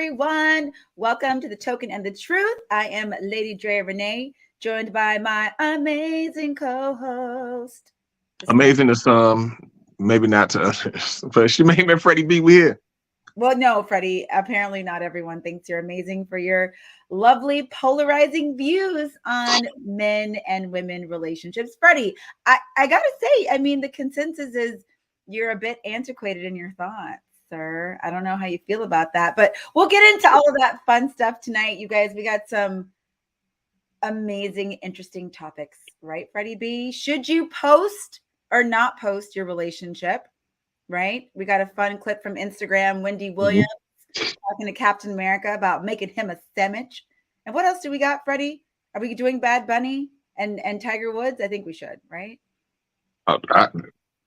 everyone. Welcome to The Token and the Truth. I am Lady Drea Renee, joined by my amazing co-host. Amazing to some, maybe not to others, but she made me Freddie B. We here. Well, no, Freddie, apparently not everyone thinks you're amazing for your lovely polarizing views on men and women relationships. Freddie, I gotta say, I mean, the consensus is you're a bit antiquated in your thoughts, sir. I don't know how you feel about that, but we'll get into all of that fun stuff tonight. You guys, we got some amazing, interesting topics, right, Freddie B? Should you post or not post your relationship? Right? We got a fun clip from Instagram. Wendy Williams talking to Captain America about making him a sandwich. And what else do we got, Freddie? Are we doing Bad Bunny and Tiger Woods? I think we should, right?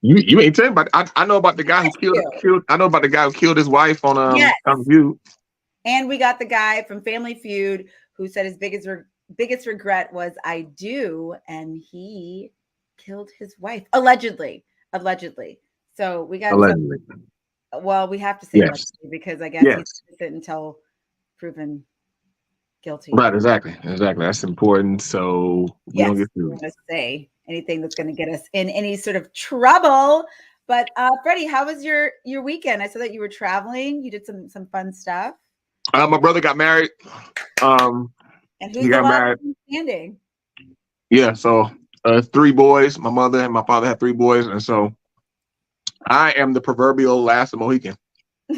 You ain't telling about. I know about the guy who killed. I know about the guy who killed his wife on View. And we got the guy from Family Feud who said his biggest regret was I do, and he killed his wife allegedly. So we got allegedly. Well, we have to say allegedly because I guess he's innocent until proven guilty. Right, exactly. That's important. So we don't get to say anything that's going to get us in any sort of trouble. But Freddie, how was your weekend? I saw that you were traveling. You did some fun stuff. My brother got married. And who's got married? Standing. Yeah, so 3 boys. My mother and my father had 3 boys, and so I am the proverbial last of Mohican.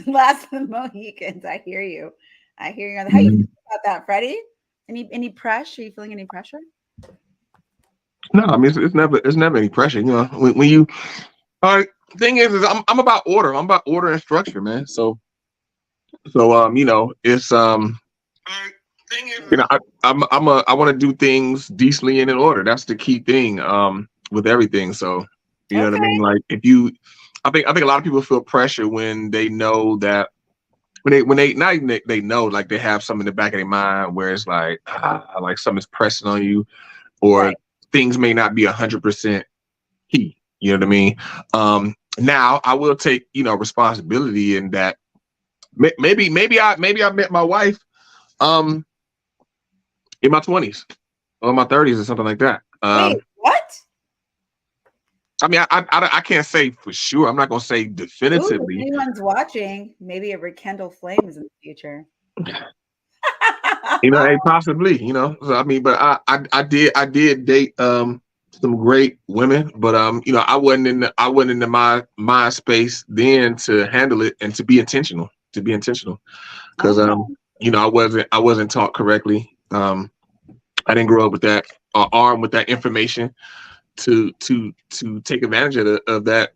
Last of the Mohicans. I hear you. How you feel about that, Freddie? Any pressure? Are you feeling any pressure? No, I mean it's never any pressure. You know, when you thing is I'm about order. I'm about order and structure, man. So you know, it's you know, I want to do things decently and in order. That's the key thing with everything. So you know what I mean? Like I think a lot of people feel pressure when they know that when they not even they know, like they have something in the back of their mind where it's like something's pressing on you, or things may not be 100% key. You know what I mean? Now I will take responsibility in that. Maybe I met my wife in my 20s or my 30s or something like that. Wait, what? I mean, I can't say for sure. I'm not going to say definitively. Ooh, if anyone's watching, maybe it rekindle flames in the future. Possibly, So, I mean, but I did date some great women, but I wasn't in my mind space then to handle it and to be intentional. Because I wasn't taught correctly. I didn't grow up with that armed with that information to take advantage of that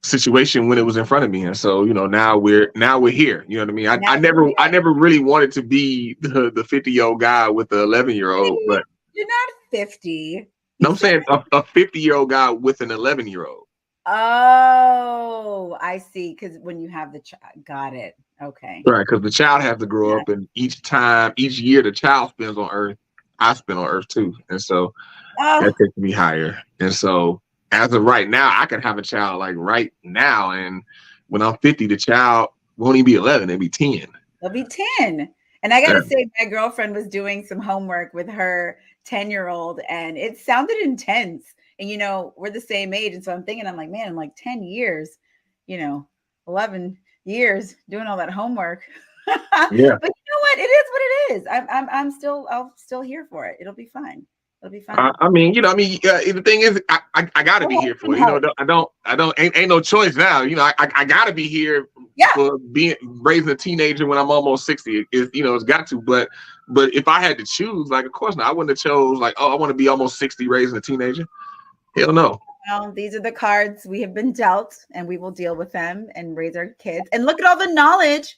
situation when it was in front of me. And so now we're here. You know what I mean? I never really wanted to be the 50-year-old guy with the 11-year-old, but you're not 50. No, I'm saying a 50-year-old guy with an 11-year-old. Oh, I see. Because when you have the child, got it. Okay. Right, because the child has to grow up, and each year the child spends on Earth, I spend on Earth too, and so that takes me higher. And so, as of right now, I can have a child like right now, and when I'm 50, the child won't even be 11; it'll be 10. It'll be 10. And I gotta say, my girlfriend was doing some homework with her 10-year-old, and it sounded intense. And we're the same age, and so I'm thinking, I'm like, man, in like 10 years, 11 years doing all that homework. Yeah. But you know what? It is what it is. I'll still here for it. It'll be fine. It'll be fine. The thing is, I gotta be here for it. Ain't no choice now. I gotta be here for raising a teenager when I'm almost 60. It's got to. But if I had to choose, like, of course not. I wouldn't have chose like, I want to be almost 60 raising a teenager. Hell no. Well, these are the cards we have been dealt, and we will deal with them and raise our kids. And look at all the knowledge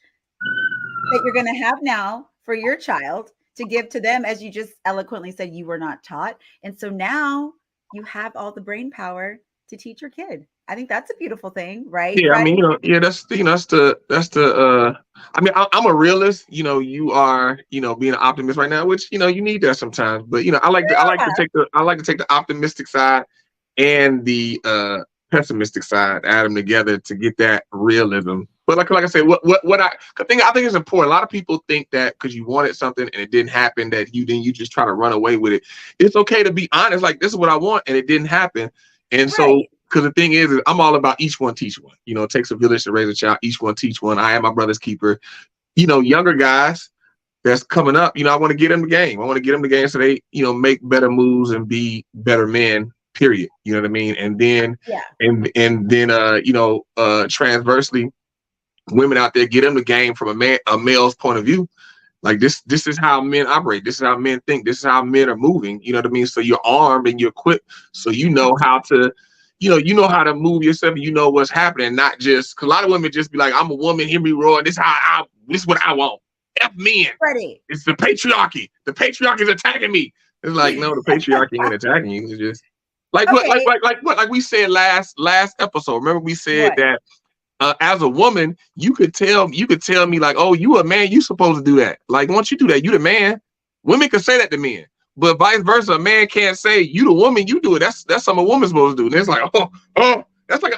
that you're going to have now for your child to give to them, as you just eloquently said you were not taught. And so now you have all the brain power to teach your kid. I think that's a beautiful thing, right? Yeah, right? I mean, that's the I mean, I'm a realist. You are, being an optimist right now, which you need that sometimes. But I like to take the optimistic side and the pessimistic side, add them together to get that realism. But like I said, I think it's important. A lot of people think that because you wanted something and it didn't happen, that you just try to run away with it. It's okay to be honest. Like, this is what I want and it didn't happen. And so, Right. because the thing is I'm all about each one teach one. You know, it takes a village to raise a child. Each one teach one. I am my brother's keeper. You know, younger guys that's coming up, you know, I want to get them the game. I want to get them the game so they, you know, make better moves and be better men, period. You know what I mean? And then, Yeah. and then, transversely, women out there, get them the game from a male's point of view. Like, this is how men operate. This is how men think. This is how men are moving. You know what I mean? So you're armed and you're equipped. So you know how to, you know how to move yourself. And you know what's happening. Not just because a lot of women just be like, I'm a woman, hear me roar. This is what I want. F men. Freddie. It's the patriarchy. The patriarchy is attacking me. It's like, no, the patriarchy ain't attacking you. It's just like Okay. like we said last episode. Remember we said What? that as a woman, you could tell me like, oh, you a man, you supposed to do that. Like, once you do that, you the man. Women can say that to men, but vice versa, a man can't say you the woman, you do it. That's something a woman's supposed to do. And it's like, that's like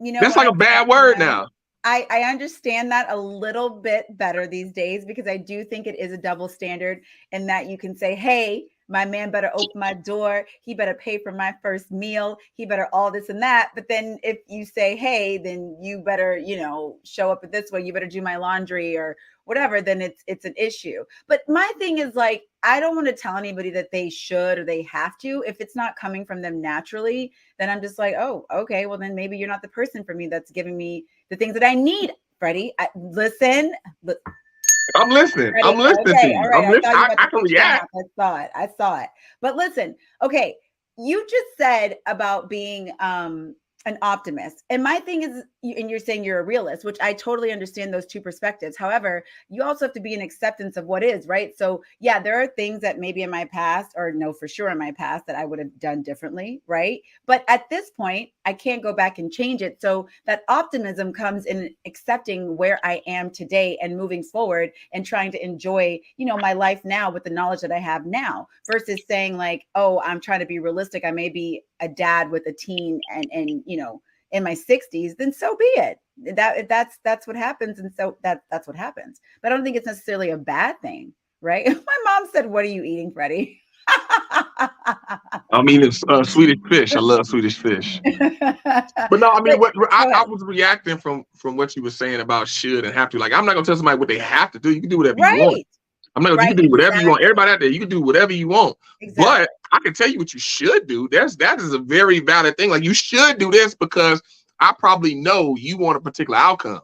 You know that's what? like a bad word now. I understand that a little bit better these days, because I do think it is a double standard in that you can say, hey, my man better open my door. He better pay for my first meal. He better all this and that. But then if you say, hey, then you better, you know, show up this way. You better do my laundry or whatever. Then it's an issue. But my thing is, like, I don't want to tell anybody that they should or they have to. If it's not coming from them naturally, then I'm just like, oh, okay, well, then maybe you're not the person for me that's giving me the things that I need. Freddie, listen. I'm listening. Freddie, I'm listening okay, to you. all right. I'm listening. I can push your react. mouth. I saw it. But listen, okay, you just said about being an optimist. And my thing is, and you're saying you're a realist, which I totally understand those two perspectives. However, you also have to be an acceptance of what is, right? So yeah, there are things that maybe in my past, or no, for sure in my past, that I would have done differently, right? But at this point, I can't go back and change it. So that optimism comes in accepting where I am today and moving forward and trying to enjoy, you know, my life now with the knowledge that I have now, versus saying like, oh, I'm trying to be realistic. I may be a dad with a teen and you know, in my 60s, then so be it. That's what happens. And so that's what happens. But I don't think it's necessarily a bad thing, right? My mom said, what are you eating, Freddie? I'm eating Swedish fish. I love Swedish fish. But no, I mean, I was reacting from what you were saying about should and have to. Like, I'm not gonna tell somebody what they have to do. You can do whatever you want. I'm not gonna. You can do whatever you want. Everybody out there, you can do whatever you want. But I can tell you what you should do. That is a very valid thing. Like, you should do this because I probably know you want a particular outcome,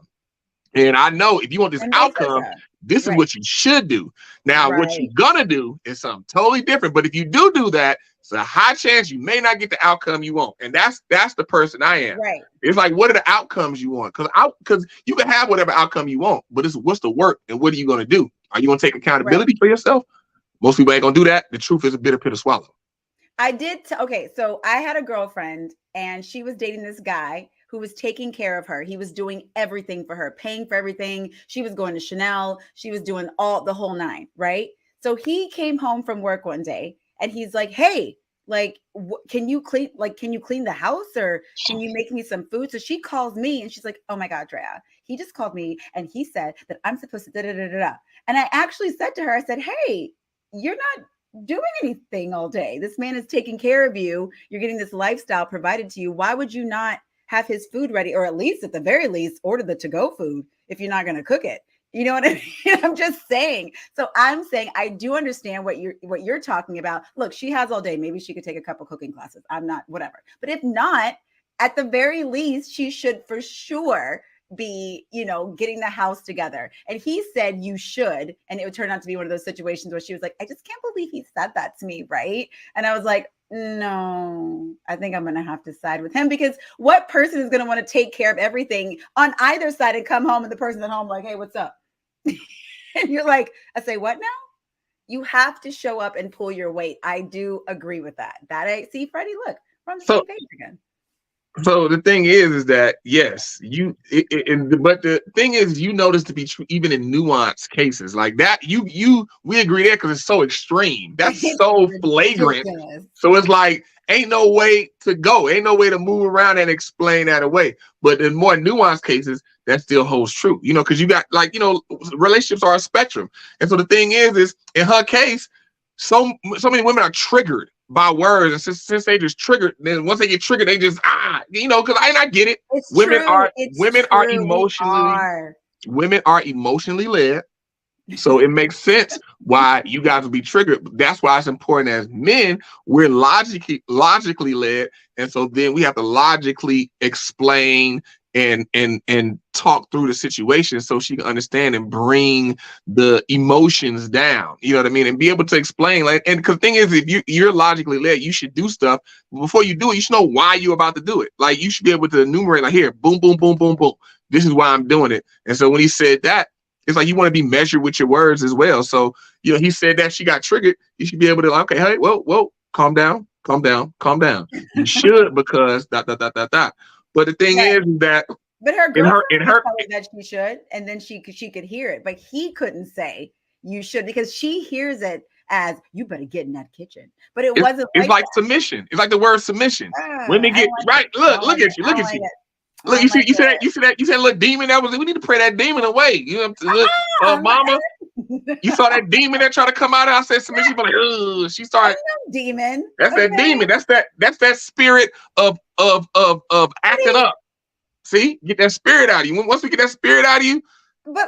and I know if you want this outcome, this is what you should do. Now, what you're gonna do is something totally different. But if you do that, it's a high chance you may not get the outcome you want. And that's the person I am. Right. It's like, what are the outcomes you want? Because you can have whatever outcome you want, but it's what's the work and what are you gonna do? Are you gonna take accountability for yourself? Most people ain't gonna do that. The truth is a bitter pill to swallow. Okay, so I had a girlfriend and she was dating this guy who was taking care of her. He was doing everything for her, paying for everything. She was going to Chanel. She was doing the whole nine, right? So he came home from work one day and he's like, hey, like, can you clean the house, or can you make me some food? So she calls me and she's like, oh my God, Drea, he just called me and he said that I'm supposed to da-da-da-da-da. And I actually said to her, I said, hey, you're not doing anything all day. This man is taking care of you. You're getting this lifestyle provided to you. Why would you not have his food ready, or at least at the very least order the to-go food if you're not going to cook it? You know what I mean? I'm just saying. So I'm saying I do understand what you're talking about. Look, she has all day. Maybe she could take a couple cooking classes. I'm not, whatever. But if not, at the very least, she should for sure be, you know, getting the house together. And he said you should. And it would turn out to be one of those situations where she was like, I just can't believe he said that to me, right? And I was like, no, I think I'm going to have to side with him, because what person is going to want to take care of everything on either side and come home and the person at home like, hey, what's up? And you're like, I say, what now? You have to show up and pull your weight. I do agree with that. That I see, Freddie, look, we're on the same page again. So the thing is that yes, but the thing is, you notice to be true even in nuanced cases like that. We agree there because it's so extreme. That's It's so flagrant. ridiculous. So it's like ain't no way to go, ain't no way to move around and explain that away. But in more nuanced cases, that still holds true. Because you got relationships are a spectrum, and so the thing is in her case, so many women are triggered by words, and since they just triggered, then once they get triggered, they just because I get it. It's Women true. are It's women true. are emotionally led, so it makes sense why you guys will be triggered. That's why it's important as men, we're logically led, and so then we have to logically explain and talk through the situation so she can understand and bring the emotions down. You know what I mean? And be able to explain, and because the thing is, if you're logically led, you should do stuff. Before you do it, you should know why you're about to do it. Like, you should be able to enumerate, like, here, boom, boom, boom, boom, boom. This is why I'm doing it. And so when he said that, it's like you want to be measured with your words as well. So, he said that she got triggered. You should be able to, okay, hey, whoa, calm down. You should, because ... But the thing is that, but her girlfriend in her that she should, and then she could hear it, but he couldn't say you should, because she hears it as you better get in that kitchen. But wasn't. It's like submission. It's like the word submission. Women get right. Look at you. Look at you. Look, you see that little demon that was. We need to pray that demon away. Mama. You saw that demon that tried to come out. I said submission, but like, she started. Demon. That's that demon. That's that spirit of acting up. See, get that spirit out of you. Once we get that spirit out of you,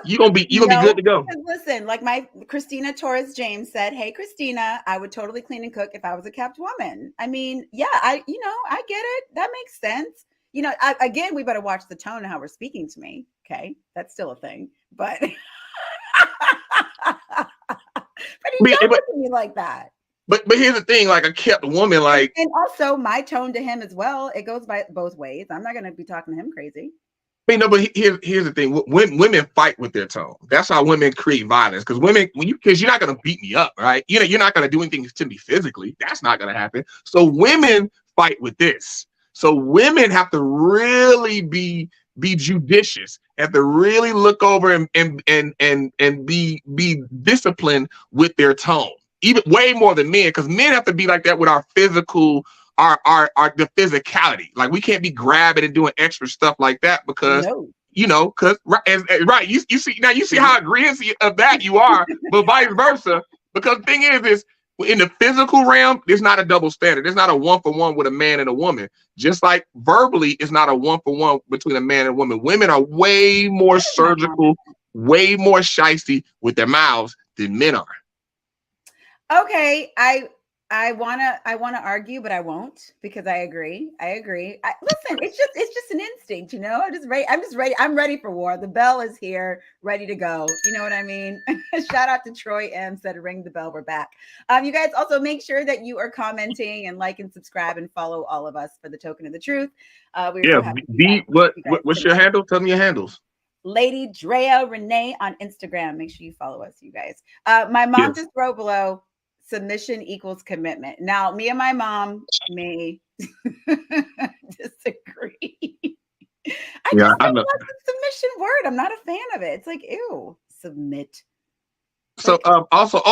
you're gonna be good to go. Listen, like my Christina Torres James said, "Hey, Christina, I would totally clean and cook if I was a kept woman." I mean, yeah, I get it. That makes sense. Again, we better watch the tone of how we're speaking to me. Okay, that's still a thing, but but he don't look at me like that. But here's the thing, like a kept woman, like, and also my tone to him as well. It goes by both ways. I'm not going to be talking to him crazy. But here's the thing: women fight with their tone. That's how women create violence. Because because you're not going to beat me up, right? You're not going to do anything to me physically. That's not going to happen. So women fight with this. So women have to really be judicious, have to really look over and be disciplined with their tone. Even way more than men, because men have to be like that with our physical, the physicality. Like, we can't be grabbing and doing extra stuff like that because right. You see how aggressive of that you are, but vice versa. Because the thing is in the physical realm, there's not a double standard. There's not a 1-for-1 with a man and a woman. Just like verbally, it's not a 1-for-1 between a man and a woman. Women are way more surgical, way more shiesty with their mouths than men are. Okay, I wanna argue, but I won't, because I agree. Listen, it's just an instinct, I'm just ready. I'm ready for war. The bell is here, ready to go. You know what I mean? Shout out to Troy M said, "Ring the bell, we're back." You guys also make sure that you are commenting and like and subscribe and follow all of us for the Token of the Truth. What's your handle? Tell me your handles. Lady Drea Renee on Instagram. Make sure you follow us, you guys. My mom just wrote below, submission equals commitment. Now, me and my mom may disagree. I don't like the submission word. I'm not a fan of it. It's like, ew, submit. So also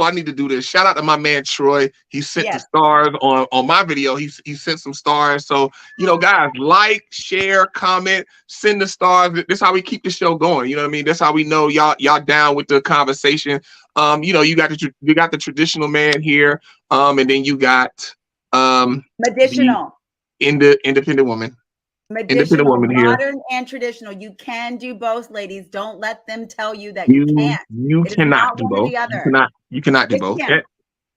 I need to do this. Shout out to my man Troy. He sent the stars on my video. He sent some stars. So guys, like, share, comment, send the stars. This is how we keep the show going. You know what I mean? That's how we know y'all down with the conversation. You got the traditional man here, and then you got medicinal independent woman. Independent woman here. Modern and traditional. You can do both, ladies. Don't let them tell you that you can't. You cannot do both. You cannot do both.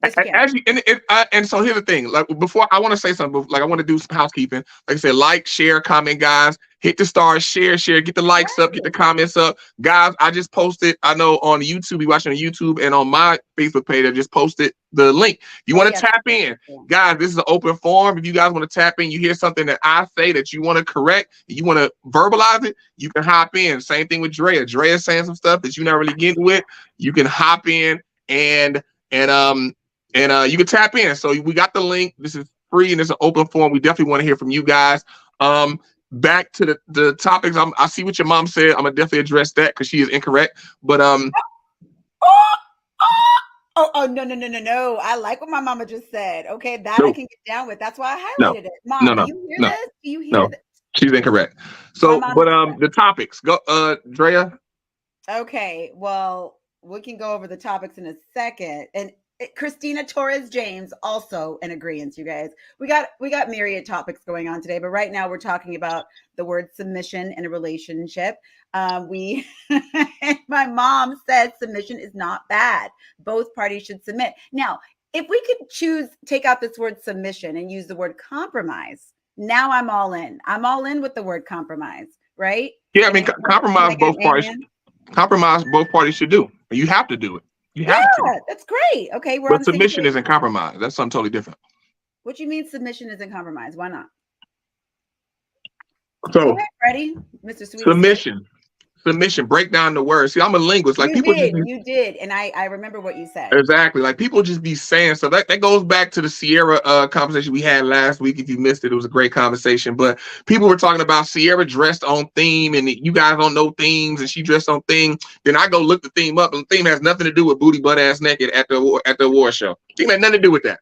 And so here's the thing. Like, before, I want to say something. Like, I want to do some housekeeping. Like I said, like, share, comment, guys. Hit the stars, share, get the likes up, get the comments up, guys. I just posted. I know on YouTube, you watching on YouTube, and on my Facebook page, I just posted the link. You want to tap in, guys. This is an open forum. If you guys want to tap in, you hear something that I say that you want to correct, you want to verbalize it, you can hop in. Same thing with Drea. Drea's saying some stuff that you're not really getting with. You can hop in and you can tap in. So we got the link. This is free and it's an open forum. We definitely want to hear from you guys. Back to the topics. I see what your mom said. I'm gonna definitely address that because she is incorrect. But Oh, no. I like what my mama just said. Okay, that I no, can get down with. That's why I no, highlighted it. Mom, no, do no, you hear no, this? Do you hear no. this? She's incorrect. My So, mom but is correct. the topics go, Drea. Okay, well, we can go over the topics in a second. And Christina Torres James also in agreement, you guys. We got myriad topics going on today, but right now we're talking about the word submission in a relationship. We my mom said submission is not bad. Both parties should submit. Now, if we could take out this word submission and use the word compromise, now I'm all in. I'm all in with the word compromise, right? Yeah, I Can mean, I get, can compromise I get both an parties. amen? Compromise both parties should do. You have to do it. You have to. Yeah, that's great. Okay, we're on But the same submission page. isn't compromise. That's something totally different. What you mean submission isn't compromise? Why not? Go So ahead, Freddie, Mr. Sweetie Sweet. submission. Break down the words. See, I'm a linguist. Like people just You did, and I remember what you said. exactly. Like people just be saying stuff. That goes back to the Sierra conversation we had last week. If you missed it, it was a great conversation. But people were talking about Sierra dressed on theme, and you guys don't know themes, and she dressed on theme. Then I go look the theme up, and the theme has nothing to do with booty, butt, ass naked at the award show. Theme had nothing to do with that.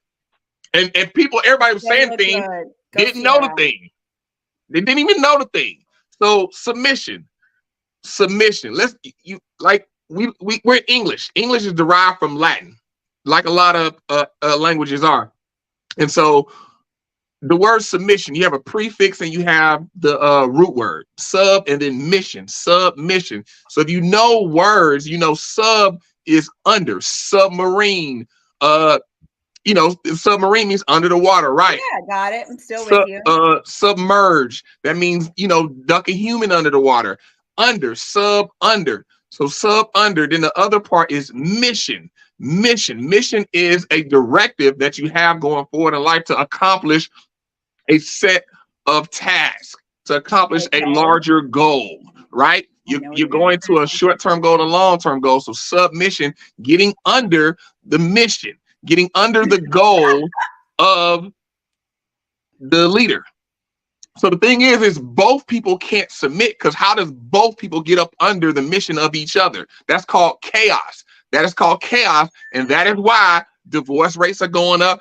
And people, everybody was saying theme, didn't know the theme. They didn't even know the thing. So submission. Let's we're English. English is derived from Latin, like a lot of languages are. And so the word submission, you have a prefix and you have the root word sub and then mission, submission. So if you know words, you know sub is under, submarine. Submarine means under the water, right? Yeah, got it. I'm still with you. Submerge. That means, duck a human under the water. Under, sub, under. So sub, under. Then the other part is mission. Mission is a directive that you have going forward in life to accomplish a set of tasks, to accomplish a larger goal, right? You're going to a short-term goal and a long-term goal. So submission, getting under the mission, getting under the goal of the leader. So the thing is both people can't submit, because how does both people get up under the mission of each other? That's called chaos. That is called chaos. And that is why divorce rates are going up.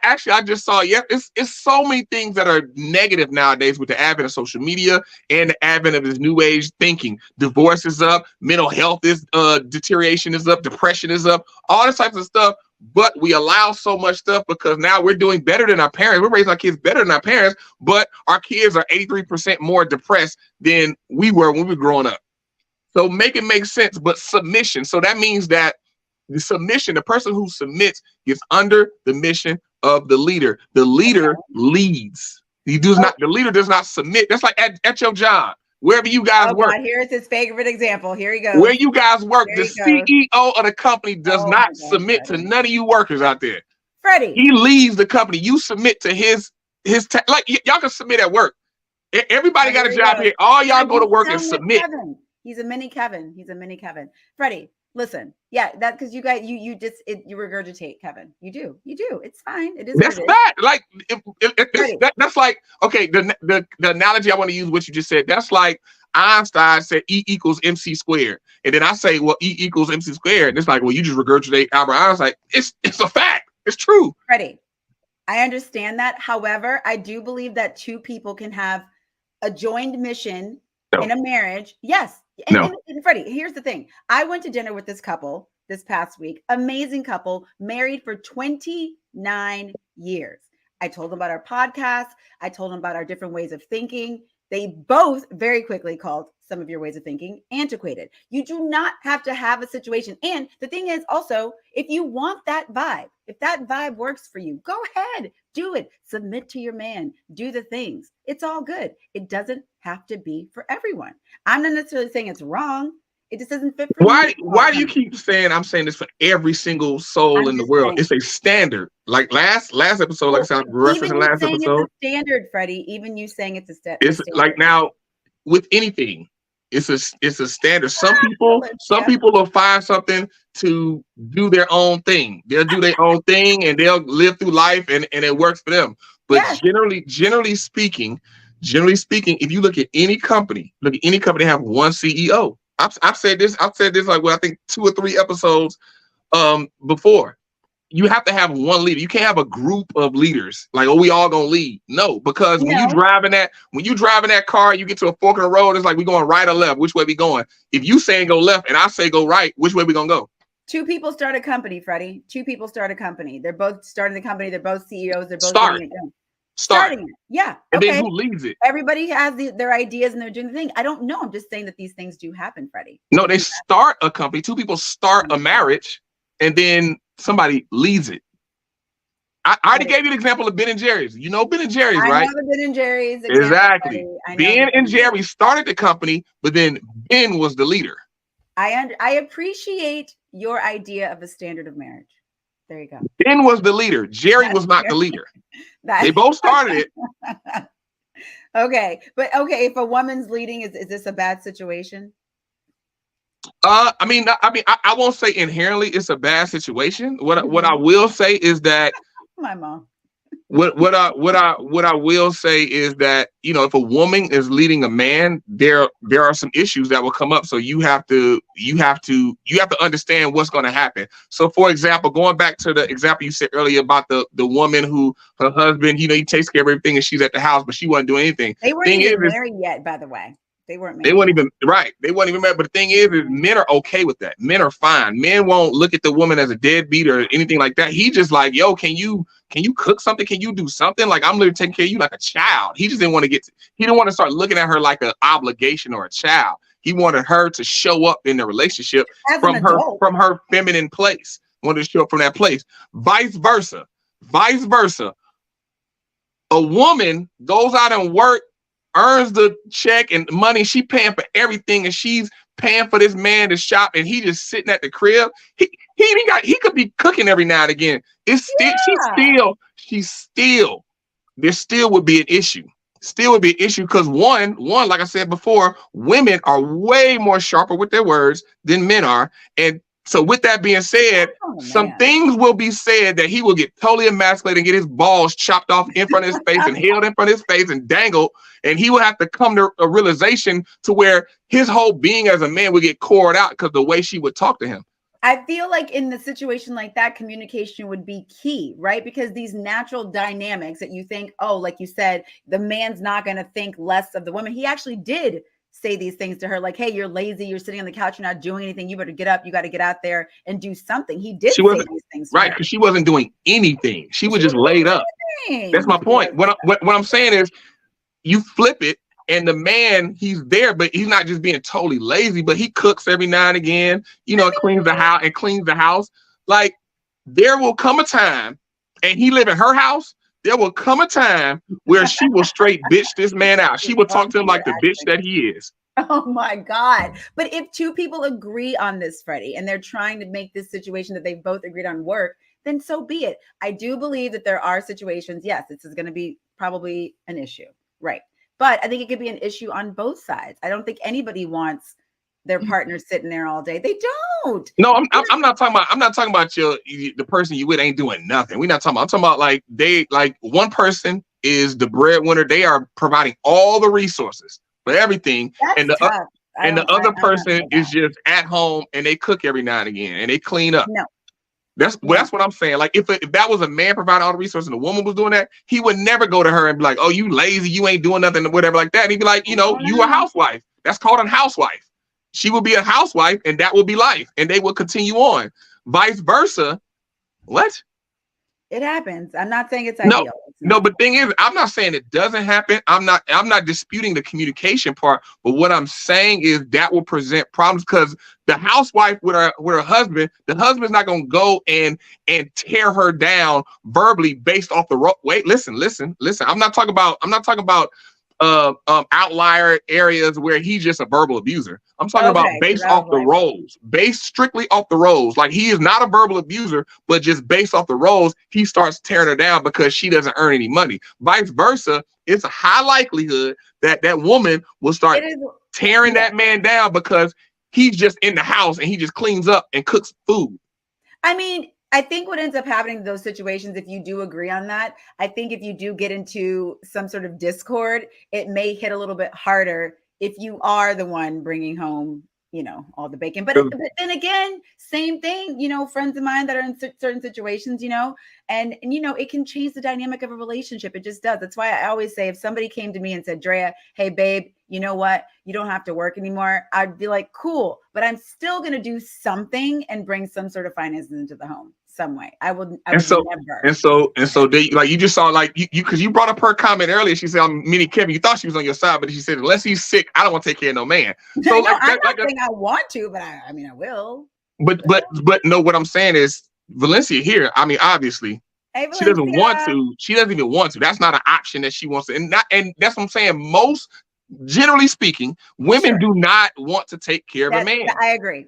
Actually, I just saw, it's so many things that are negative nowadays with the advent of social media and the advent of this new age thinking. Divorce is up, mental health is deterioration is up, depression is up, all this types of stuff. But we allow so much stuff because now we're doing better than our parents. We're raising our kids better than our parents, but our kids are 83% more depressed than we were when we were growing up. So make it make sense, but submission. So that means that the submission, the person who submits gets under the mission of the leader. The leader leads. The leader does not submit. That's like at your job, wherever you guys work. God, here's his favorite example. Here he goes. Where you guys work, the CEO of the company does not submit to none of you workers out there. Freddie. He leads the company. You submit to his like y'all can submit at work. Everybody got a job here. All y'all go to work and submit. He's a mini Kevin. Freddie, listen. Yeah, that because you guys you regurgitate Kevin. You do. It's fine. It is. That's bad. Like that's like, okay, the analogy I want to use what you just said. That's like Einstein said E equals MC squared. And then I say, well, E equals MC squared. And it's like, well, you just regurgitate Albert Einstein. It's a fact. It's true. Freddie, I understand that. However, I do believe that two people can have a joined mission in a marriage. Yes. And Freddie, here's the thing. I went to dinner with this couple this past week. Amazing couple, married for 29 years. I told them about our podcast. I told them about our different ways of thinking. They both very quickly called some of your ways of thinking antiquated. You do not have to have a situation. And the thing is also, if you want that vibe, if that vibe works for you, go ahead, do it. Submit to your man, do the things. It's all good. It doesn't have to be for everyone. I'm not necessarily saying it's wrong. It just doesn't fit for me. Why do you keep saying I'm saying this for every single soul in the world? It's a standard. Like last episode, like I said, referencing last episode. It's a standard, Freddie. Even you saying it's a standard. It's like now with anything, it's a standard. Some people will find something to do their own thing. They'll do their own thing and they'll live through life and it works for them. But generally speaking, Generally speaking, if you look at any company, have one CEO. I've said this. I've said this like, well, I think 2 or 3 episodes before. You have to have one leader. You can't have a group of leaders like, oh, we all gonna lead. No, because when you driving that car, you get to a fork in the road. It's like, we going right or left. Which way we going? If you saying go left and I say go right, which way we gonna go? 2 people start a company, Freddie. 2 people start a company. They're both starting the company. They're both CEOs. They're both starting it. Yeah. And then who leads it? Everybody has their ideas and they're doing the thing. I don't know. I'm just saying that these things do happen, Freddie. No, they start a company. 2 people start a marriage, and then somebody leads it. I already gave you the example of Ben and Jerry's. You know Ben and Jerry's, right? I know the Ben and Jerry's. Exactly. Ben and Jerry started the company, but then Ben was the leader. I appreciate your idea of a standard of marriage. There you go. Ben was the leader. Jerry was not the leader. They both started it. Okay. But okay, if a woman's leading, is this a bad situation? I mean, I won't say inherently it's a bad situation. What I will say is that my mom. What I will say is that, you know, if a woman is leading a man, there are some issues that will come up. So you have to understand what's going to happen. So, for example, going back to the example you said earlier about the woman who her husband, you know, he takes care of everything and she's at the house, but she wasn't doing anything. They weren't even married yet, by the way. They weren't married. They weren't even right. They weren't even married. But the thing is men are okay with that. Men are fine. Men won't look at the woman as a deadbeat or anything like that. He just like, yo, can you cook something? Can you do something? Like, I'm literally taking care of you like a child. He just didn't want to he didn't want to start looking at her like an obligation or a child. He wanted her to show up in the relationship from her feminine place. Wanted to show up from that place. Vice versa. A woman goes out and work, earns the check and money. She paying for everything, and she's paying for this man to shop, and he just sitting at the crib. He could be cooking every now and again. It's still there still would be an issue. Still would be an issue because one, like I said before, women are way more sharper with their words than men are. And so with that being said, some things will be said that he will get totally emasculated and get his balls chopped off in front of his face and held in front of his face and dangled. And he will have to come to a realization to where his whole being as a man would get cored out because the way she would talk to him. I feel like in the situation like that, communication would be key, right? Because these natural dynamics that you think, oh, like you said, the man's not going to think less of the woman. He actually did say these things to her, like, hey, you're lazy, you're sitting on the couch, you're not doing anything, you better get up, you got to get out there and do something. He did say these things, right? Because she wasn't doing anything. She was just laid up. That's my point. What I'm saying is, you flip it, and the man, he's there, but he's not just being totally lazy, but he cooks every now and again, you know, cleans the house. Like, there will come a time, and he live in her house, there will come a time where she will straight bitch this man out. She will talk to him like the bitch that he is. Oh my God. But if 2 people agree on this, Freddie, and they're trying to make this situation that they both agreed on work, then so be it. I do believe that there are situations, yes, this is going to be probably an issue, right? But I think it could be an issue on both sides. I don't think anybody wants their partner sitting there all day. They don't. No, I'm not talking about the person you with ain't doing nothing. We're not talking about. I'm talking about like one person is the breadwinner. They are providing all the resources for everything, and the other person is just at home and they cook every now and again and they clean up. No. That's what I'm saying. Like if that was a man providing all the resources and the woman was doing that, he would never go to her and be like, "Oh, you lazy, you ain't doing nothing," or whatever like that. And he'd be like, "You know, you a housewife. That's called a housewife. She will be a housewife, and that will be life, and they will continue on. Vice versa." What? It happens. I'm not saying it's ideal. No, but thing is, I'm not saying it doesn't happen. I'm not disputing the communication part, but what I'm saying is that will present problems because the housewife with her husband, the husband's not gonna go and tear her down verbally based off the wait. Listen. I'm not talking about outlier areas where he's just a verbal abuser. I'm talking about based off the roles, based strictly off the roles. Like he is not a verbal abuser, but just based off the roles, he starts tearing her down because she doesn't earn any money. Vice versa, it's a high likelihood that woman will start tearing that man down because he's just in the house and he just cleans up and cooks food. I mean, I think what ends up happening in those situations, if you do agree on that, I think if you do get into some sort of discord, it may hit a little bit harder if you are the one bringing home, all the bacon. But then again, same thing, friends of mine that are in certain situations, and it can change the dynamic of a relationship. It just does. That's why I always say, if somebody came to me and said, Drea, hey, babe, you know what? You don't have to work anymore. I'd be like, cool, but I'm still going to do something and bring some sort of finances into the home some way. I would never. And so they, like, you just saw, like, you because you brought up her comment earlier. She said, Mini Kevin, you thought she was on your side, but she said, unless he's sick, I don't want to take care of no man. So no, I'm not saying I want to, but I will. But no, what I'm saying is, Valencia here, I mean, obviously, she doesn't want to. She doesn't even want to. That's not an option that she wants to. And that's what I'm saying. Most, generally speaking, women do not want to take care of a man. I agree.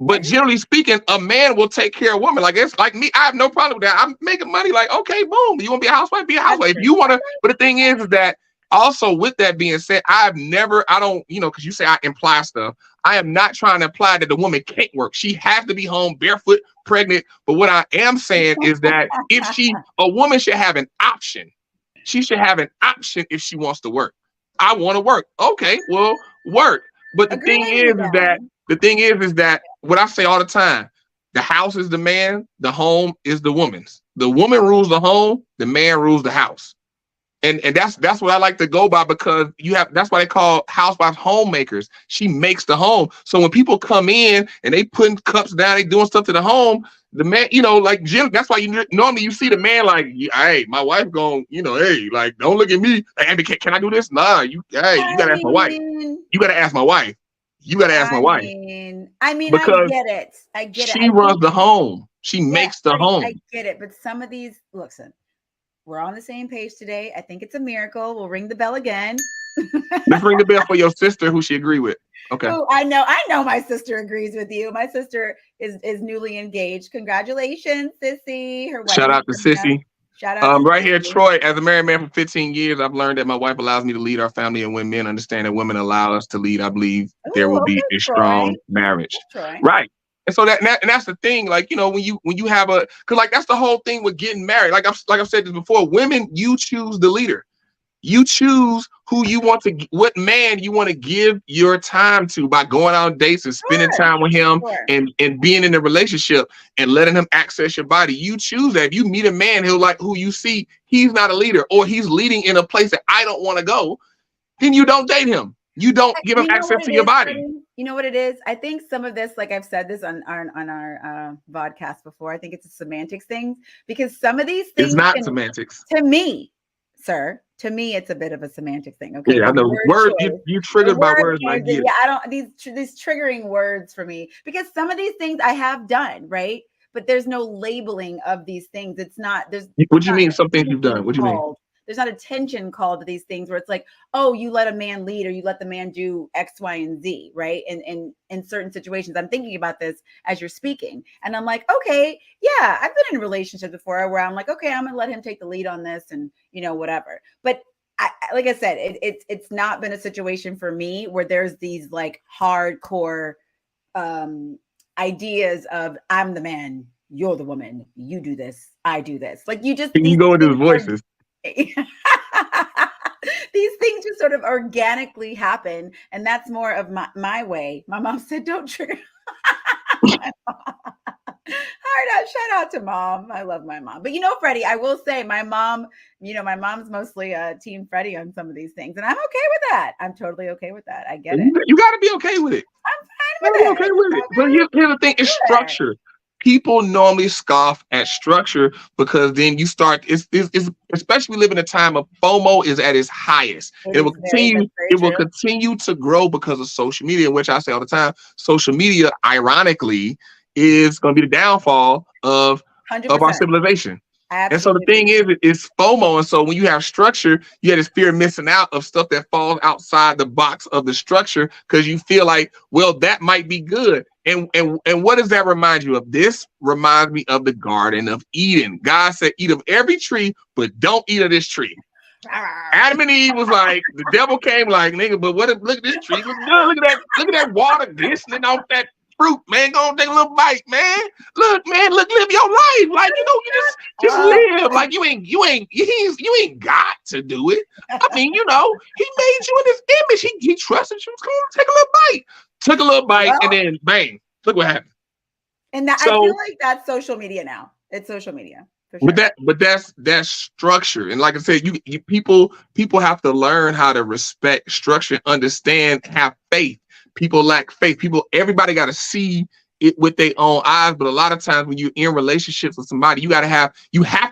But generally speaking, a man will take care of a woman. Like, it's like me. I have no problem with that. I'm making money. Like, okay, boom. You want to be a housewife? Be a housewife. If you want to. But the thing is that also, with that being said, I don't, because you say I imply stuff. I am not trying to imply that the woman can't work. She has to be home barefoot, pregnant. But what I am saying is that a woman should have an option. She should have an option if she wants to work. I want to work. Okay, well, work. But the thing is that what I say all the time, the house is the man, the home is the woman's. The woman rules the home, the man rules the house. And that's what I like to go by, because that's why they call housewives homemakers. She makes the home. So when people come in and they putting cups down, they doing stuff to the home, the man, like Jim, that's why normally you see the man like, hey, my wife going, hey, like, don't look at me. Like, can I do this? Nah, you gotta ask my wife. You gotta ask my wife. You gotta ask my wife. I get it. She runs the home. She makes the home. I get it. But some of these, listen, we're on the same page today. I think it's a miracle. We'll ring the bell again. Let's ring the bell for your sister, who she agree with. Okay. Oh, I know my sister agrees with you. My sister is newly engaged. Congratulations, Sissy. Shout out to Sissy. Shout out right here, Troy. As a married man for 15 years, I've learned that my wife allows me to lead our family, and when men understand that women allow us to lead, I believe there will be a strong marriage. Right. And so that's the thing, like, when you have because like, that's the whole thing with getting married. Like I've said this before, women, you choose the leader. You choose what man you want to give your time to by going on dates and spending time with him and being in a relationship and letting him access your body. You choose that. If you meet a man who you see he's not a leader, or he's leading in a place that I don't want to go, then you don't date him. You don't give him access to your body. You know what it is? I think some of this, like I've said this on our podcast before, I think it's a semantics thing, because some of these things, it's not semantics to me, sir. To me, it's a bit of a semantic thing. Okay. Yeah, I know. Words, you triggered by words like this. Yeah, I don't these triggering words for me, because some of these things I have done, right? But there's no labeling of these things. It's not. What do you mean? Some things you've done. What do you mean? There's not attention called to these things where it's like, oh, you let a man lead, or you let the man do X, Y, and Z, right? And in certain situations, I'm thinking about this as you're speaking, and I'm like, okay, yeah, I've been in relationships before where I'm like, okay, I'm gonna let him take the lead on this, and whatever. But like I said, it's not been a situation for me where there's these like hardcore ideas of I'm the man, you're the woman, you do this, I do this. Like you go into the voices. These things just sort of organically happen, and that's more of my way. My mom said, "Don't trigger." Shout out to mom. I love my mom, but Freddie, I will say my mom. My mom's mostly team Freddie on some of these things, and I'm okay with that. I'm totally okay with that. I get it. You got to be okay with it. I'm fine with it. Okay with it. But here's the thing: it's structure. People normally scoff at structure, because then you start. It's especially we live in a time of FOMO is at its highest. It will continue. It will continue to grow because of social media, which I say all the time. Social media, ironically, is going to be the downfall of 100%. Our civilization. Absolutely. And so the thing is FOMO. And so when you have structure, you have this fear of missing out of stuff that falls outside the box of the structure, because you feel like, well, that might be good. And what does that remind you of? This reminds me of the Garden of Eden. God said, eat of every tree, but don't eat of this tree. Adam and Eve was like, the devil came like, nigga, but look at this tree. Look at that water glistening off that fruit, man. Go on, take a little bite, man. Look, man, look, live your life. Like, you just live. Like you ain't got to do it. I mean, he made you in his image. He trusted you. Come on, take a little bite. Took a little bite, and then bang. Look what happened. And I feel like that's social media now. It's social media. For sure. But that's structure, and like I said, you people have to learn how to respect structure, understand, have faith. People lack faith. Everybody got to see it with their own eyes. But a lot of times when you're in relationships with somebody, you have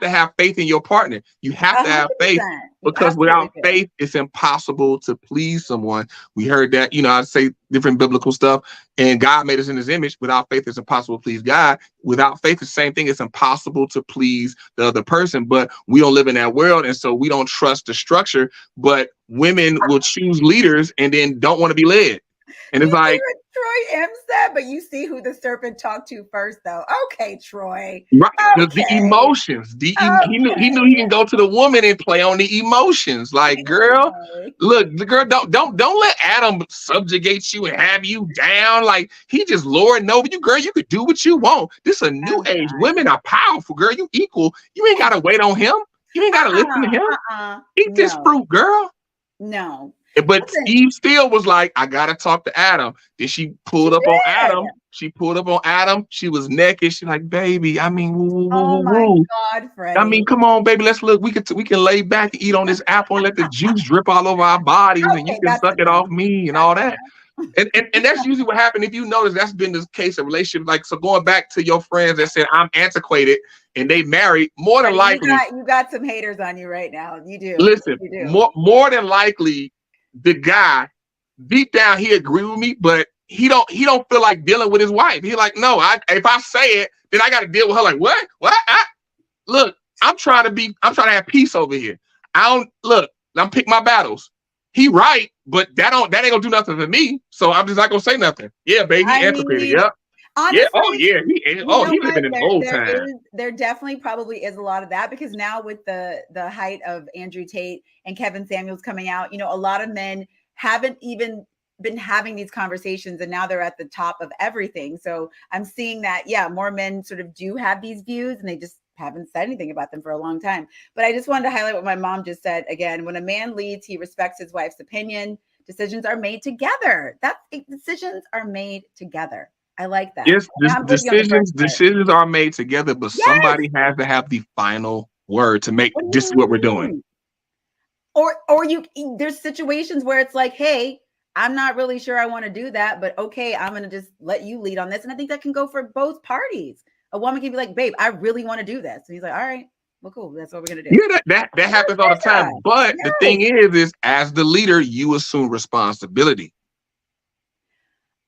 to have faith in your partner. You have to have faith, because without faith, it's impossible to please someone. We heard that, I say different biblical stuff, and God made us in his image. Without faith, it's impossible to please God. Without faith, it's the same thing. It's impossible to please the other person, but we don't live in that world. And so we don't trust the structure, but women will choose leaders and then don't want to be led. And it's like Troy M said, but you see who the serpent talked to first, though. Okay, Troy. Right. Okay. The emotions. He knew he can go to the woman and play on the emotions. Like, girl, look, the girl, don't let Adam subjugate you and have you down. Like, he just lording over you, girl. You could do what you want. This is a new age. Women are powerful, girl. You equal. You ain't gotta wait on him. You ain't gotta listen to him. Eat this fruit, girl. No. But Eve still was like, I gotta talk to Adam. Then she pulled up on Adam. She pulled up on Adam. She was naked. She's like, baby, I mean, oh my God, Freddie. I mean, come on, baby. Let's look. We can lay back and eat on this apple and let the juice drip all over our bodies, and you can suck it off me and all that. And that's usually what happened. If you notice, that's been the case of relationship. Like, so going back to your friends that said I'm antiquated and they married, more than likely, you got some haters on you right now. You do. Listen, you do. More than likely, the guy deep down he agree with me, but he don't feel like dealing with his wife. He like, no, if I say it, then I got to deal with her. Like, what? Look, I'm trying to have peace over here. I'm pick my battles. He right, but that ain't gonna do nothing for me. So I'm just not gonna say nothing. Yeah, baby, antiquated. Yep. Honestly, yeah. Oh yeah. He living in old time. There definitely probably is a lot of that, because now with the height of Andrew Tate and Kevin Samuels coming out, a lot of men haven't even been having these conversations, and now they're at the top of everything. So I'm seeing that, more men sort of do have these views, and they just haven't said anything about them for a long time. But I just wanted to highlight what my mom just said. Again, when a man leads, he respects his wife's opinion. Decisions are made together. Decisions are made together. I like that. Yes, decisions are made together, but somebody has to have the final word to make this is what we're doing. Or there's situations where it's like, hey, I'm not really sure I want to do that, but okay, I'm going to just let you lead on this. And I think that can go for both parties. A woman can be like, babe, I really want to do this. And he's like, all right, well, cool. That's what we're going to do. Yeah, that happens all the time. But the thing is as the leader, you assume responsibility.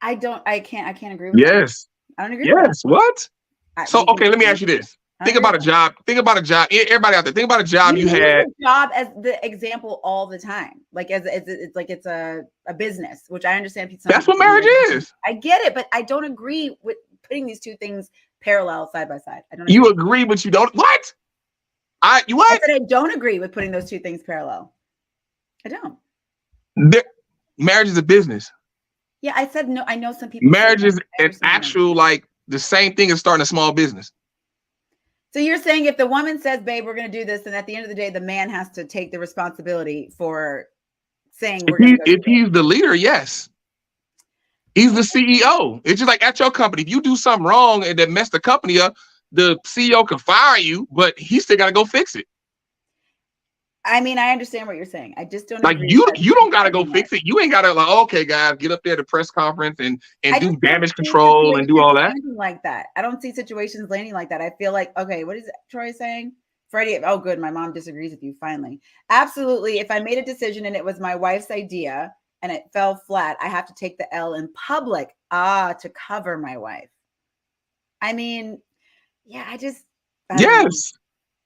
I can't agree with that. I don't agree with that. What? So, okay, let me ask you this. Think about a job. Everybody out there, think about a job you had. Job as the example all the time. Like it's a business, which I understand. That's what marriage is. I get it, but I don't agree with putting these two things parallel side by side. I don't. You agree, but you don't. What? I said I don't agree with putting those two things parallel. I don't. Marriage is a business. Yeah, I said no. I know some people. Marriage is an actual, like, the same thing as starting a small business. So you're saying if the woman says, babe, we're going to do this, and at the end of the day, the man has to take the responsibility for saying if he's the leader, yes. He's the CEO. It's just like at your company. If you do something wrong and that mess the company up, the CEO can fire you, but he still got to go fix it. I mean, I understand what you're saying. I just don't like you don't gotta go fix it. You ain't gotta like, okay, guys, get up there to press conference and do damage control and do all that. Like that. I don't see situations landing like that. I feel like, okay, what is Troy saying? Freddie, oh good, my mom disagrees with you finally. Absolutely. If I made a decision and it was my wife's idea and it fell flat, I have to take the L in public to cover my wife. I mean, yeah, yes.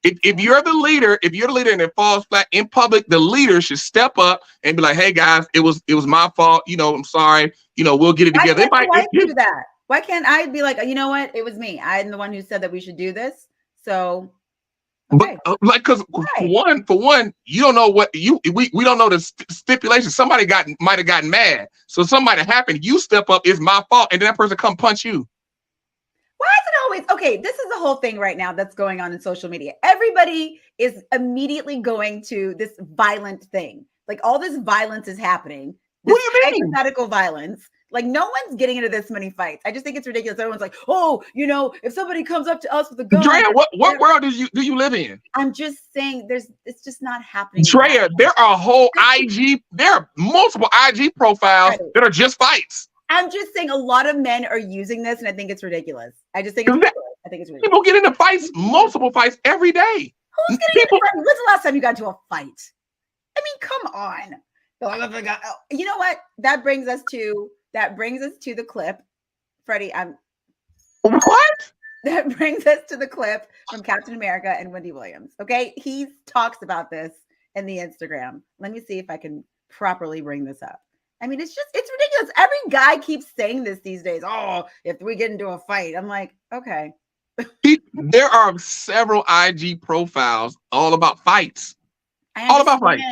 If you're the leader and it falls flat in public, the leader should step up and be like, "Hey guys, it was my fault. I'm sorry. We'll get it together." Why can't the wife do that? Why can't I be like, you know what? It was me. I'm the one who said that we should do this. So, Okay. But like, because for one, you don't know what we don't know the stipulations. Somebody might have gotten mad, so somebody happened. You step up, it's my fault, and then that person come punch you. Why is it always okay? This is the whole thing right now that's going on in social media. Everybody is immediately going to this violent thing. Like all this violence is happening. This What do you mean? hypothetical violence. Like no one's getting into this many fights. I just think it's ridiculous. Everyone's like, oh, if somebody comes up to us with a gun. Drea, what world do you live in? I'm just saying it's just not happening. Drea, there are multiple IG profiles that are just fights. I'm just saying a lot of men are using this, and I think it's ridiculous. I just think it's ridiculous. I think it's ridiculous. People get into fights, multiple fights every day. Who's getting into fights? When's the last time you got into a fight? I mean, come on. You know what? That brings us to the clip. Freddie, What? That brings us to the clip from Captain America and Wendy Williams. Okay. He talks about this in the Instagram. Let me see if I can properly bring this up. I mean, it's ridiculous. Every guy keeps saying this these days. Oh, if we get into a fight, I'm like, okay. There are several IG profiles all about fights. All about fights,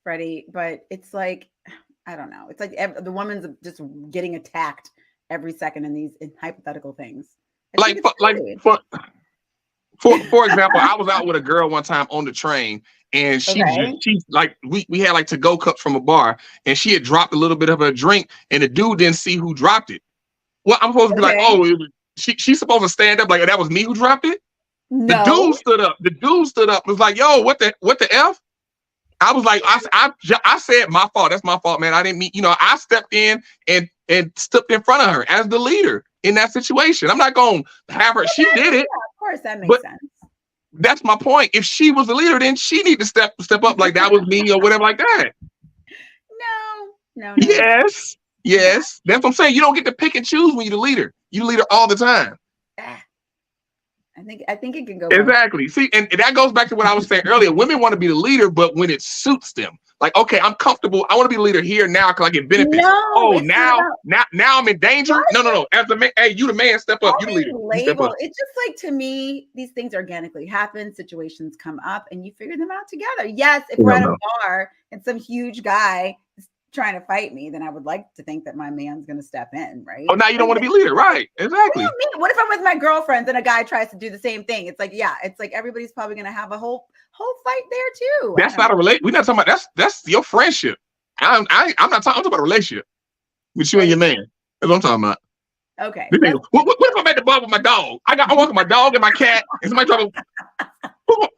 Freddie, but it's like, I don't know. It's like the woman's just getting attacked every second in hypothetical things. For example, I was out with a girl one time on the train, and she's like, we had like to-go cups from a bar, and she had dropped a little bit of her drink, and the dude didn't see who dropped it. Well, I'm supposed to be like, oh, she's supposed to stand up like that was me who dropped it. No. The dude stood up. Was like, yo, what the F? I was like, I said my fault. That's my fault, man. I didn't mean, I stepped in and stepped in front of her as the leader in that situation. I'm not going to have her. She did it. Of course, that makes sense. That's my point. If she was the leader, then she need to step up like that was me or whatever like that. No. Yes. That's what I'm saying. You don't get to pick and choose when you're the leader. You're the leader all the time. I think it can go exactly. See, and that goes back to what I was saying earlier. Women want to be the leader, but when it suits them, like, okay, I'm comfortable. I want to be the leader here now because I get benefits. Now I'm in danger. No. As the man, hey, you the man, step up. You the leader. It's just like, to me, these things organically happen. Situations come up, and you figure them out together. Yes, if we're at a bar and some huge guy is trying to fight me, then I would like to think that my man's going to step in, right? Oh, now you don't want to be leader, right? Exactly. What if I'm with my girlfriends and a guy tries to do the same thing? It's like, everybody's probably going to have a whole fight there too. That's not a relationship. We're not talking about that's your friendship. I'm not talking about a relationship with you and your man. That's what I'm talking about. Okay. What if I'm at the bar with my dog? I'm walking my dog and my cat, and somebody trying to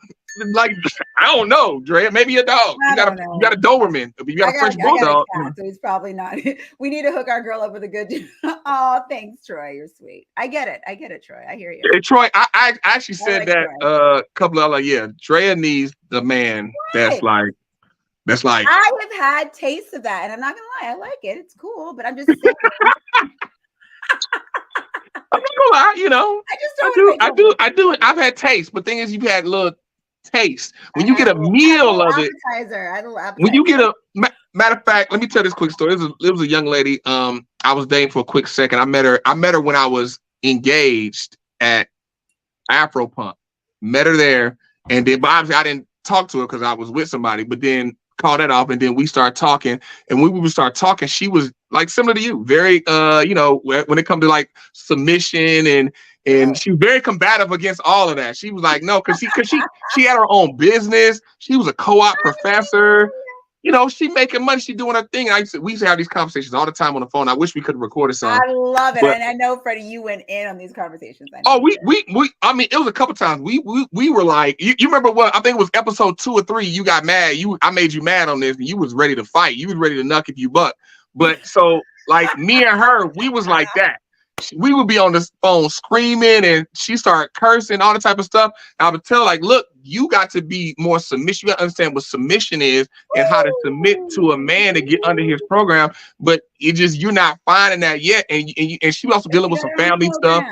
like, I don't know, Drea. Maybe a dog. You got a Doberman. You got a French bulldog. So he's probably not. We need to hook our girl up with a good. Oh, thanks, Troy. You're sweet. I get it, Troy. I hear you. Hey, Troy, I actually said that a couple of Drea needs the man that's like. I have had tastes of that, and I'm not gonna lie, I like it. It's cool, but I'm just saying. I'm not gonna lie, I do. I've had taste, but thing is, you've had little taste. When you get a meal of it, when you get a matter of fact, let me tell this quick story. It was a young lady. I was dating for a quick second. I met her when I was engaged at Afro Punk. Met her there, and then obviously I didn't talk to her because I was with somebody. But then call that off, and then we start talking. And when we would start talking, she was like similar to you, very when it comes to like submission and she was very combative against all of that. She was like, no, because she had her own business. She was a co-op professor. She making money. She doing her thing. And we used to have these conversations all the time on the phone. I wish we could record it. I love it. And I know, Freddie, you went in on these conversations. I mean, it was a couple times. We were like, you remember what? I think it was episode 2 or 3. You got mad. I made you mad on this. And you was ready to fight. You was ready to knuck if you buck. But so like me and her, we was like that. We would be on this phone screaming, and she started cursing, all the type of stuff. And I would tell her, like, look, you got to be more submission. You got to understand what submission is and how to submit to a man to get under his program. But you're not finding that yet. And she was also dealing with some family stuff.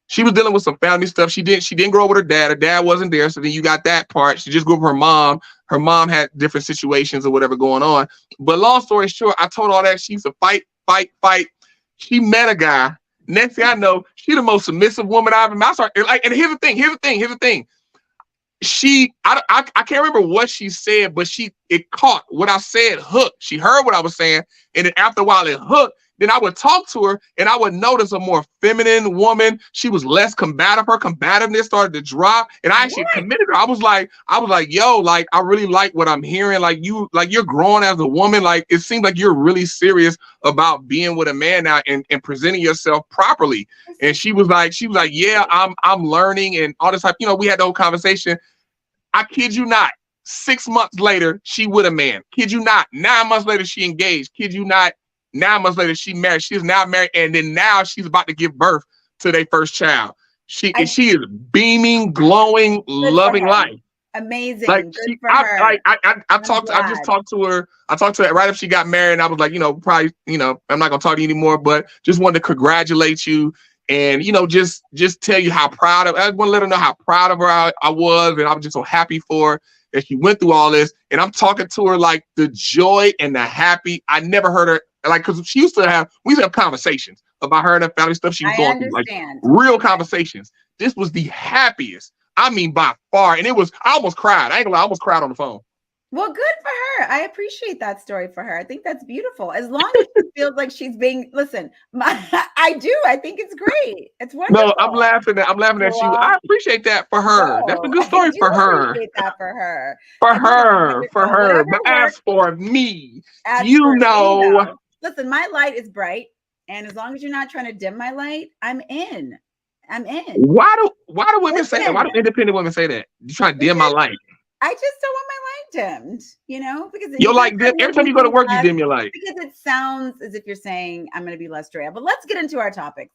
She was dealing with some family stuff. She didn't grow up with her dad. Her dad wasn't there. So then you got that part. She just grew up with her mom. Her mom had different situations or whatever going on. But long story short, I told all that she used to fight. She met a guy. Next thing I know, she the most submissive woman I've ever met. And here's the thing. I can't remember what she said, but it caught what I said, hooked. She heard what I was saying, and then after a while it hooked. Then I would talk to her and I would notice a more feminine woman. She was less combative. Her combativeness started to drop. And I actually committed her. I was like, yo, like, I really like what I'm hearing. Like you're growing as a woman. Like, it seems like you're really serious about being with a man now and presenting yourself properly. And she was like, yeah, I'm learning and all this type. You know, we had the whole conversation. I kid you not. 6 months later, she with a man. Kid you not. 9 months later, she engaged. Kid you not. 9 months later, she married. She is now married, and then now she's about to give birth to their first child. She is beaming, glowing, loving life. Amazing. Like I just talked to her. I talked to her right after she got married, and I was like, probably, I'm not gonna talk to you anymore, but just wanted to congratulate you. And just tell you how proud of. I want to let her know how proud of her I was, and I was just so happy for her that she went through all this. And I'm talking to her like the joy and the happy. I never heard her like, because we used to have conversations about her and her family stuff she was going through, like real conversations. This was the happiest. I mean, by far, and I almost cried. I ain't gonna lie, I almost cried on the phone. Well, good for her. I appreciate that story for her. I think that's beautiful. As long as she feels like she's being, I do. I think it's great. It's wonderful. No, I'm laughing at you. I appreciate that for her. That's a good story for her. Appreciate that for her. For her. But as for me, listen, my light is bright, and as long as you're not trying to dim my light, I'm in. Why do women say that? Why do independent women say that? You trying to dim my light? I just don't want my light dimmed, because you're like, every time you go to work, you dim your light. Because it sounds as if you're saying I'm going to be less Drea. But let's get into our topics.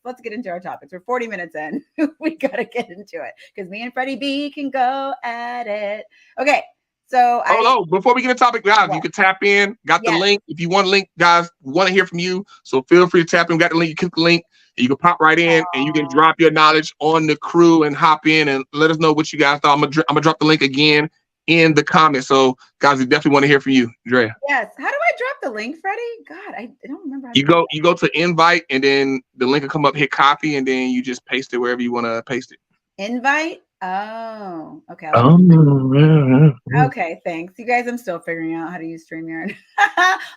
We're 40 minutes in. We got to get into it because me and Freddie B can go at it. Okay. So before we get into topic, guys, you can tap in. Got the link. If you want a link, guys, we want to hear from you. So feel free to tap in. Got the link. You click the link. You can pop right in and you can drop your knowledge on the crew and hop in and let us know what you guys thought. I'm gonna drop the link again in the comments. So guys, we definitely want to hear from you, Drea. Yes. How do I drop the link, Freddie? God, I don't remember. You go to invite and then the link will come up, hit copy, and then you just paste it wherever you want to paste it. Invite? Oh, okay. Okay, thanks. You guys, I'm still figuring out how to use StreamYard.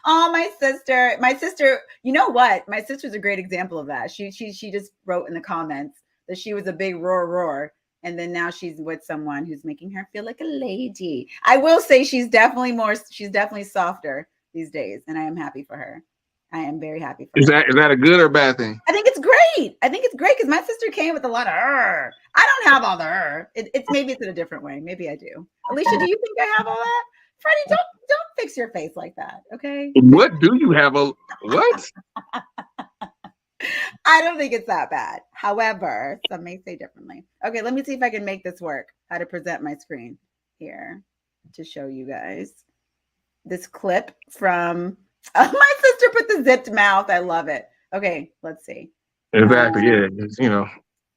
Oh, my sister, you know what? My sister's a great example of that. She just wrote in the comments that she was a big roar. And then now she's with someone who's making her feel like a lady. I will say she's definitely softer these days. And I am happy for her. I am very happy for her. Is that a good or bad thing? I think it's great. Because my sister came with a lot of her. I don't have all the her. Maybe it's in a different way. Maybe I do. Alicia, do you think I have all that? Freddie, don't fix your face like that. Okay. What do you have what? I don't think it's that bad. However, some may say differently. Okay, let me see if I can make this work. How to present my screen here to show you guys this clip from my sister put the zipped mouth. I love it. Okay, let's see. Exactly.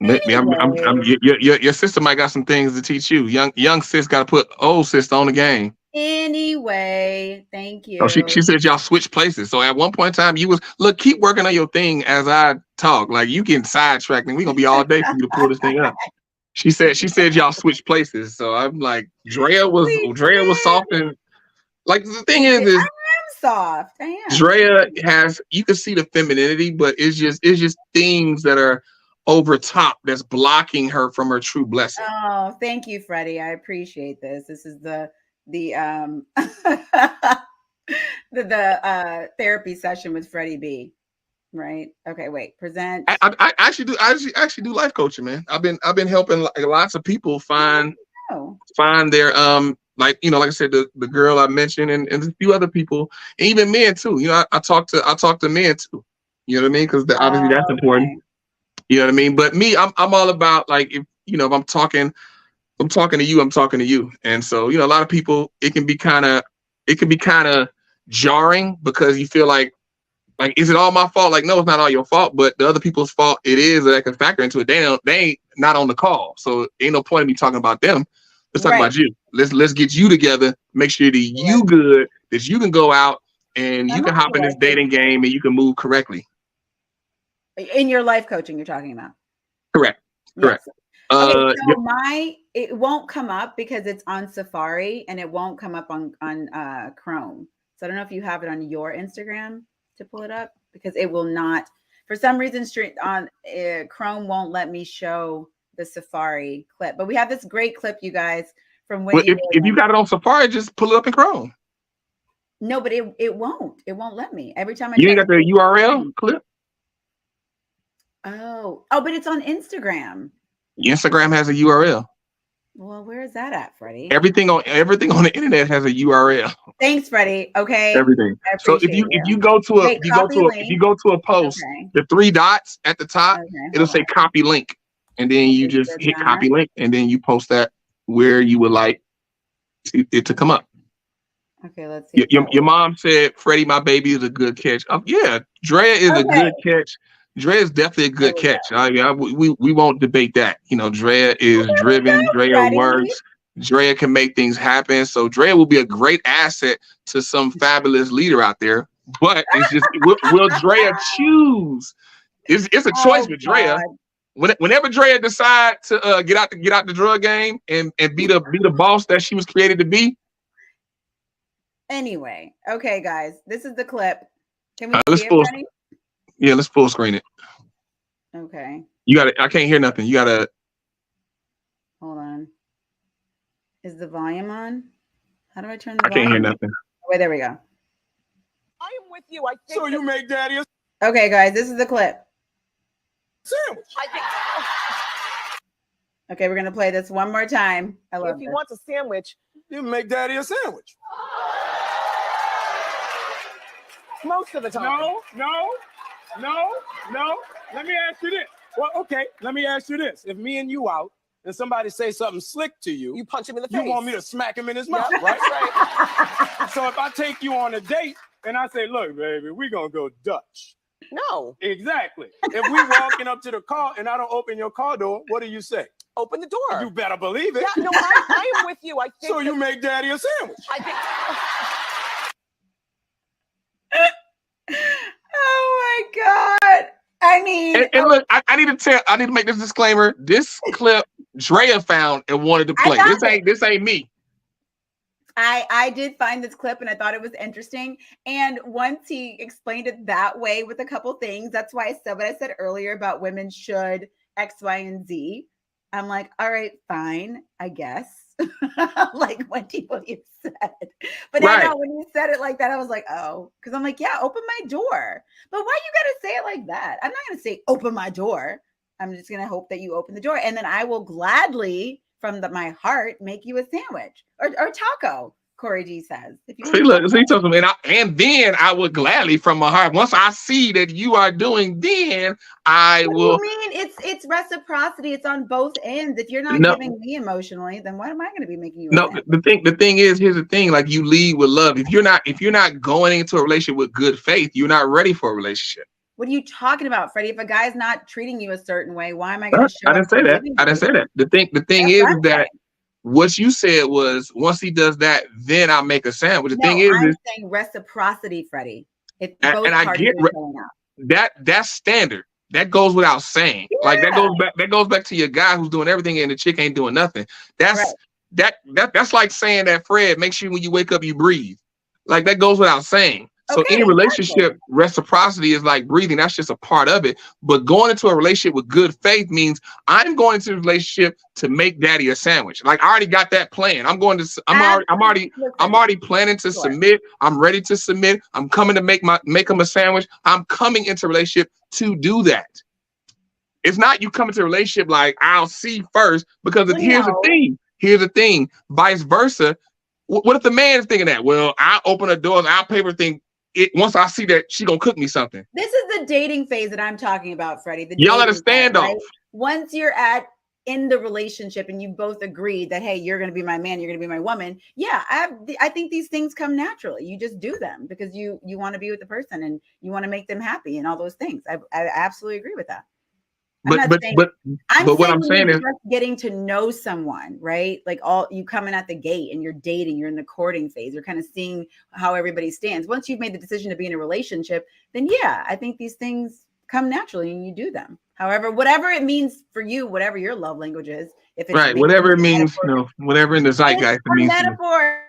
Maybe your sister might got some things to teach you. Young sis got to put old sister on the game. Anyway, thank you. Oh, she said y'all switch places. So at one point in time, keep working on your thing as I talk. Like you can sidetrack me. We're gonna be all day for you to pull this thing up. She said y'all switch places. So I'm like, Drea was soft, and like the thing is I am soft. I am. Drea you can see the femininity, but it's just things that are over top that's blocking her from her true blessing. Oh, thank you, Freddie. I appreciate this. This is the therapy session with Freddie B. Right? Okay, wait. Present. I actually do life coaching, man. I've been helping lots of people find their like I said, the girl I mentioned and a few other people, and even men too. I talk to men too. You know what I mean? Because obviously that's important. You know what I mean? But me, I'm all about like if I'm talking to you, I'm talking to you. And so, a lot of people, it can be kind of jarring because you feel like, is it all my fault? Like, no, it's not all your fault, but the other people's fault, it is that can factor into it. They ain't not on the call. So ain't no point in me talking about them. Let's talk about you. Let's get you together, make sure that you good, that you can go out and you can hop in this dating game and you can move correctly. In your life coaching, you're talking about. Correct. Yes. Okay, Yeah, so it won't come up because it's on Safari and it won't come up on Chrome. So I don't know if you have it on your Instagram to pull it up because it will not. For some reason, straight on Chrome won't let me show the Safari clip. But we have this great clip, you guys, from well, Wendy if you Williams. got it on Safari, just pull it up in Chrome. No, but it won't. It won't let me. Every time I You try ain't to got the URL clip. Oh, but it's on Instagram. Instagram has a URL. Well, where is that at, Freddie? Everything on the internet has a URL. Thanks, Freddie. Okay. Everything. I So appreciate you. if you go to Wait, copy link. a post, Okay. the 3 dots at the top, Okay, it'll hold say on. copy link, and then you Okay, just so hit that. copy link, and then you post that where you would like it to come up. Okay, let's see. Your mom said Freddie, my baby, is a good catch. Yeah, Drea is a good catch. Drea is definitely a good catch. We won't debate that. You know, Drea is driven. Drea works. Drea can make things happen. So Drea will be a great asset to some fabulous leader out there. But it's just will Drea choose? It's a choice with Drea. Whenever Drea decide to get out the drug game and be the boss that she was created to be. Anyway, okay, guys, this is the clip. Can we see it, Freddie? Yeah, let's full screen it. Okay. You got it. I can't hear nothing. You gotta. Hold on. Is the volume on? How do I turn the volume? I can't hear nothing. Wait, there we go. I am with you. I think so. You make daddy a okay, guys. This is the clip. Sandwich. I think. Okay, we're gonna play this one more time. I love it. If he wants a sandwich, you make daddy a sandwich. Most of the time. No. Let me ask you this. Well, okay, let me ask you this. If me and you out and somebody say something slick to you, you punch him in the face. You want me to smack him in his mouth, right? Right. So if I take you on a date and I say, look, baby, we gonna go Dutch. No. Exactly. If we walking up to the car and I don't open your car door, what do you say? Open the door. You better believe it. Yeah, no, I am with you. I think so you make daddy a sandwich. I think. Oh my God. I mean, and look, I need to make this disclaimer. This clip Drea found and wanted to play. This ain't me. I did find this clip and I thought it was interesting. And once he explained it that way with a couple things, that's why I said what I said earlier about women should X, Y, and Z. I'm like, all right, fine, I guess. Like Wendy Williams said. But I know when you said it like that, I was like, oh, because I'm like, yeah, open my door. But why you gotta say it like that? I'm not gonna say open my door. I'm just gonna hope that you open the door, and then I will gladly, from my heart, make you a sandwich or taco. Corey G says. If you he tells me, and then I would gladly, from my heart, once I see that you are doing, then I will. I mean, it's reciprocity. It's on both ends. If you're not giving me emotionally, then what am I going to be making you? The thing is, here's the thing: like, you lead with love. If you're not going into a relationship with good faith, you're not ready for a relationship. What are you talking about, Freddie? If a guy's not treating you a certain way, why am I going to show? I didn't say that. I didn't say that. The thing is that. What you said was, once he does that, then I'll make a sandwich. The thing is, I'm saying reciprocity, Freddie. If both and I get that's standard. That goes without saying. Yeah. Like that goes back to your guy who's doing everything and the chick ain't doing nothing. That's that's like saying that, Fred, make sure when you wake up you breathe. Like, that goes without saying. So any relationship, reciprocity is like breathing. That's just a part of it. But going into a relationship with good faith means I'm going into a relationship to make daddy a sandwich. Like, I already got that plan. I'm already planning to submit. I'm ready to submit. I'm coming to make him a sandwich. I'm coming into a relationship to do that. It's not you come into a relationship like, I'll see first, because here's the thing. Vice versa. What if the man is thinking that? Well, I'll open the doors, I'll pay everything. Once I see that she gonna cook me something. This is the dating phase that I'm talking about, Freddie. Y'all at a standoff. Right? Once you're in the relationship and you both agreed that, hey, you're gonna be my man, you're gonna be my woman. Yeah, I think these things come naturally. You just do them because you want to be with the person and you want to make them happy and all those things. I absolutely agree with that. But what I'm saying is getting to know someone, right? Like, you coming at the gate and you're dating, you're in the courting phase, you're kind of seeing how everybody stands. Once you've made the decision to be in a relationship, then yeah, I think these things come naturally and you do them. However, whatever it means for you, whatever your love language is, if it's Right. Whatever it means, whatever in the zeitgeist it means. Metaphor.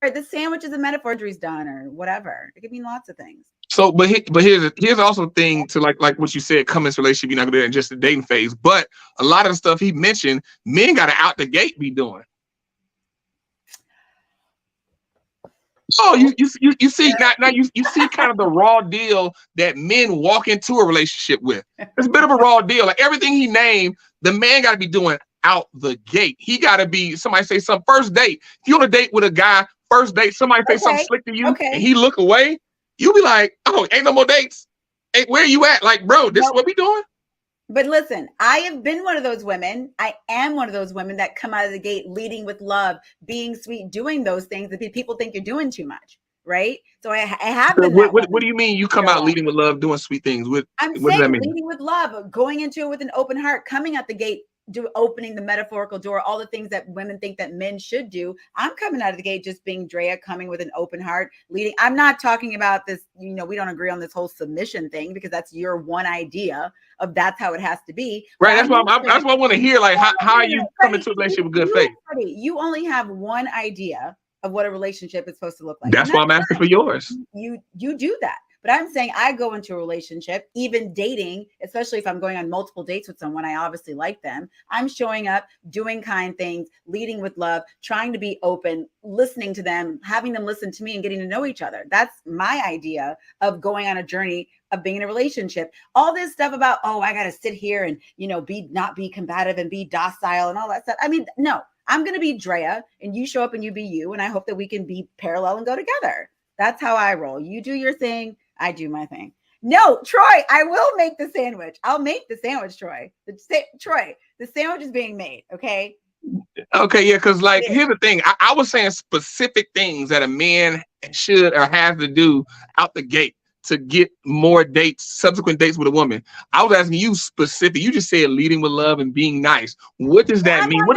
The sandwich is a metaphor, injury's done, or whatever. It could mean lots of things. So, but here's also a thing to like what you said, come in this relationship, you're not gonna do it in just the dating phase. But a lot of the stuff he mentioned, men gotta out the gate be doing. Oh, you see now you see kind of the raw deal that men walk into a relationship with. It's a bit of a raw deal. Like everything he named, the man got to be doing out the gate. He got to be, somebody say some first date. If you on a date with a guy, first date, somebody say something slick to you and he look away, you'll be like, oh, ain't no more dates. Hey, where you at? Like, bro, this is what we doing? But listen, I have been one of those women. I am one of those women that come out of the gate leading with love, being sweet, doing those things that people think you're doing too much, right? So I have been. What do you mean you come out leading with love, doing sweet things? I'm saying leading with love, going into it with an open heart, coming out the gate, opening the metaphorical door, all the things that women think that men should do. I'm coming out of the gate just being Drea, coming with an open heart, leading. I'm not talking about this, we don't agree on this whole submission thing because that's your one idea of that's how it has to be. Right. That's what I want to hear. Like, how are you coming to a relationship with good faith? You only have one idea of what a relationship is supposed to look like. That's why I'm asking for yours. You do that. But I'm saying I go into a relationship, even dating, especially if I'm going on multiple dates with someone, I obviously like them. I'm showing up, doing kind things, leading with love, trying to be open, listening to them, having them listen to me and getting to know each other. That's my idea of going on a journey of being in a relationship. All this stuff about, oh, I got to sit here and, not be combative and be docile and all that stuff. I mean, no, I'm going to be Drea and you show up and you be you. And I hope that we can be parallel and go together. That's how I roll. You do your thing. I do my thing. No, Troy, I will make the sandwich. I'll make the sandwich, Troy. Troy, the sandwich is being made, okay? Okay, yeah, because here's the thing. I was saying specific things that a man should or has to do out the gate to get more dates, subsequent dates with a woman. I was asking you specific. You just said leading with love and being nice. What does that mean? I'm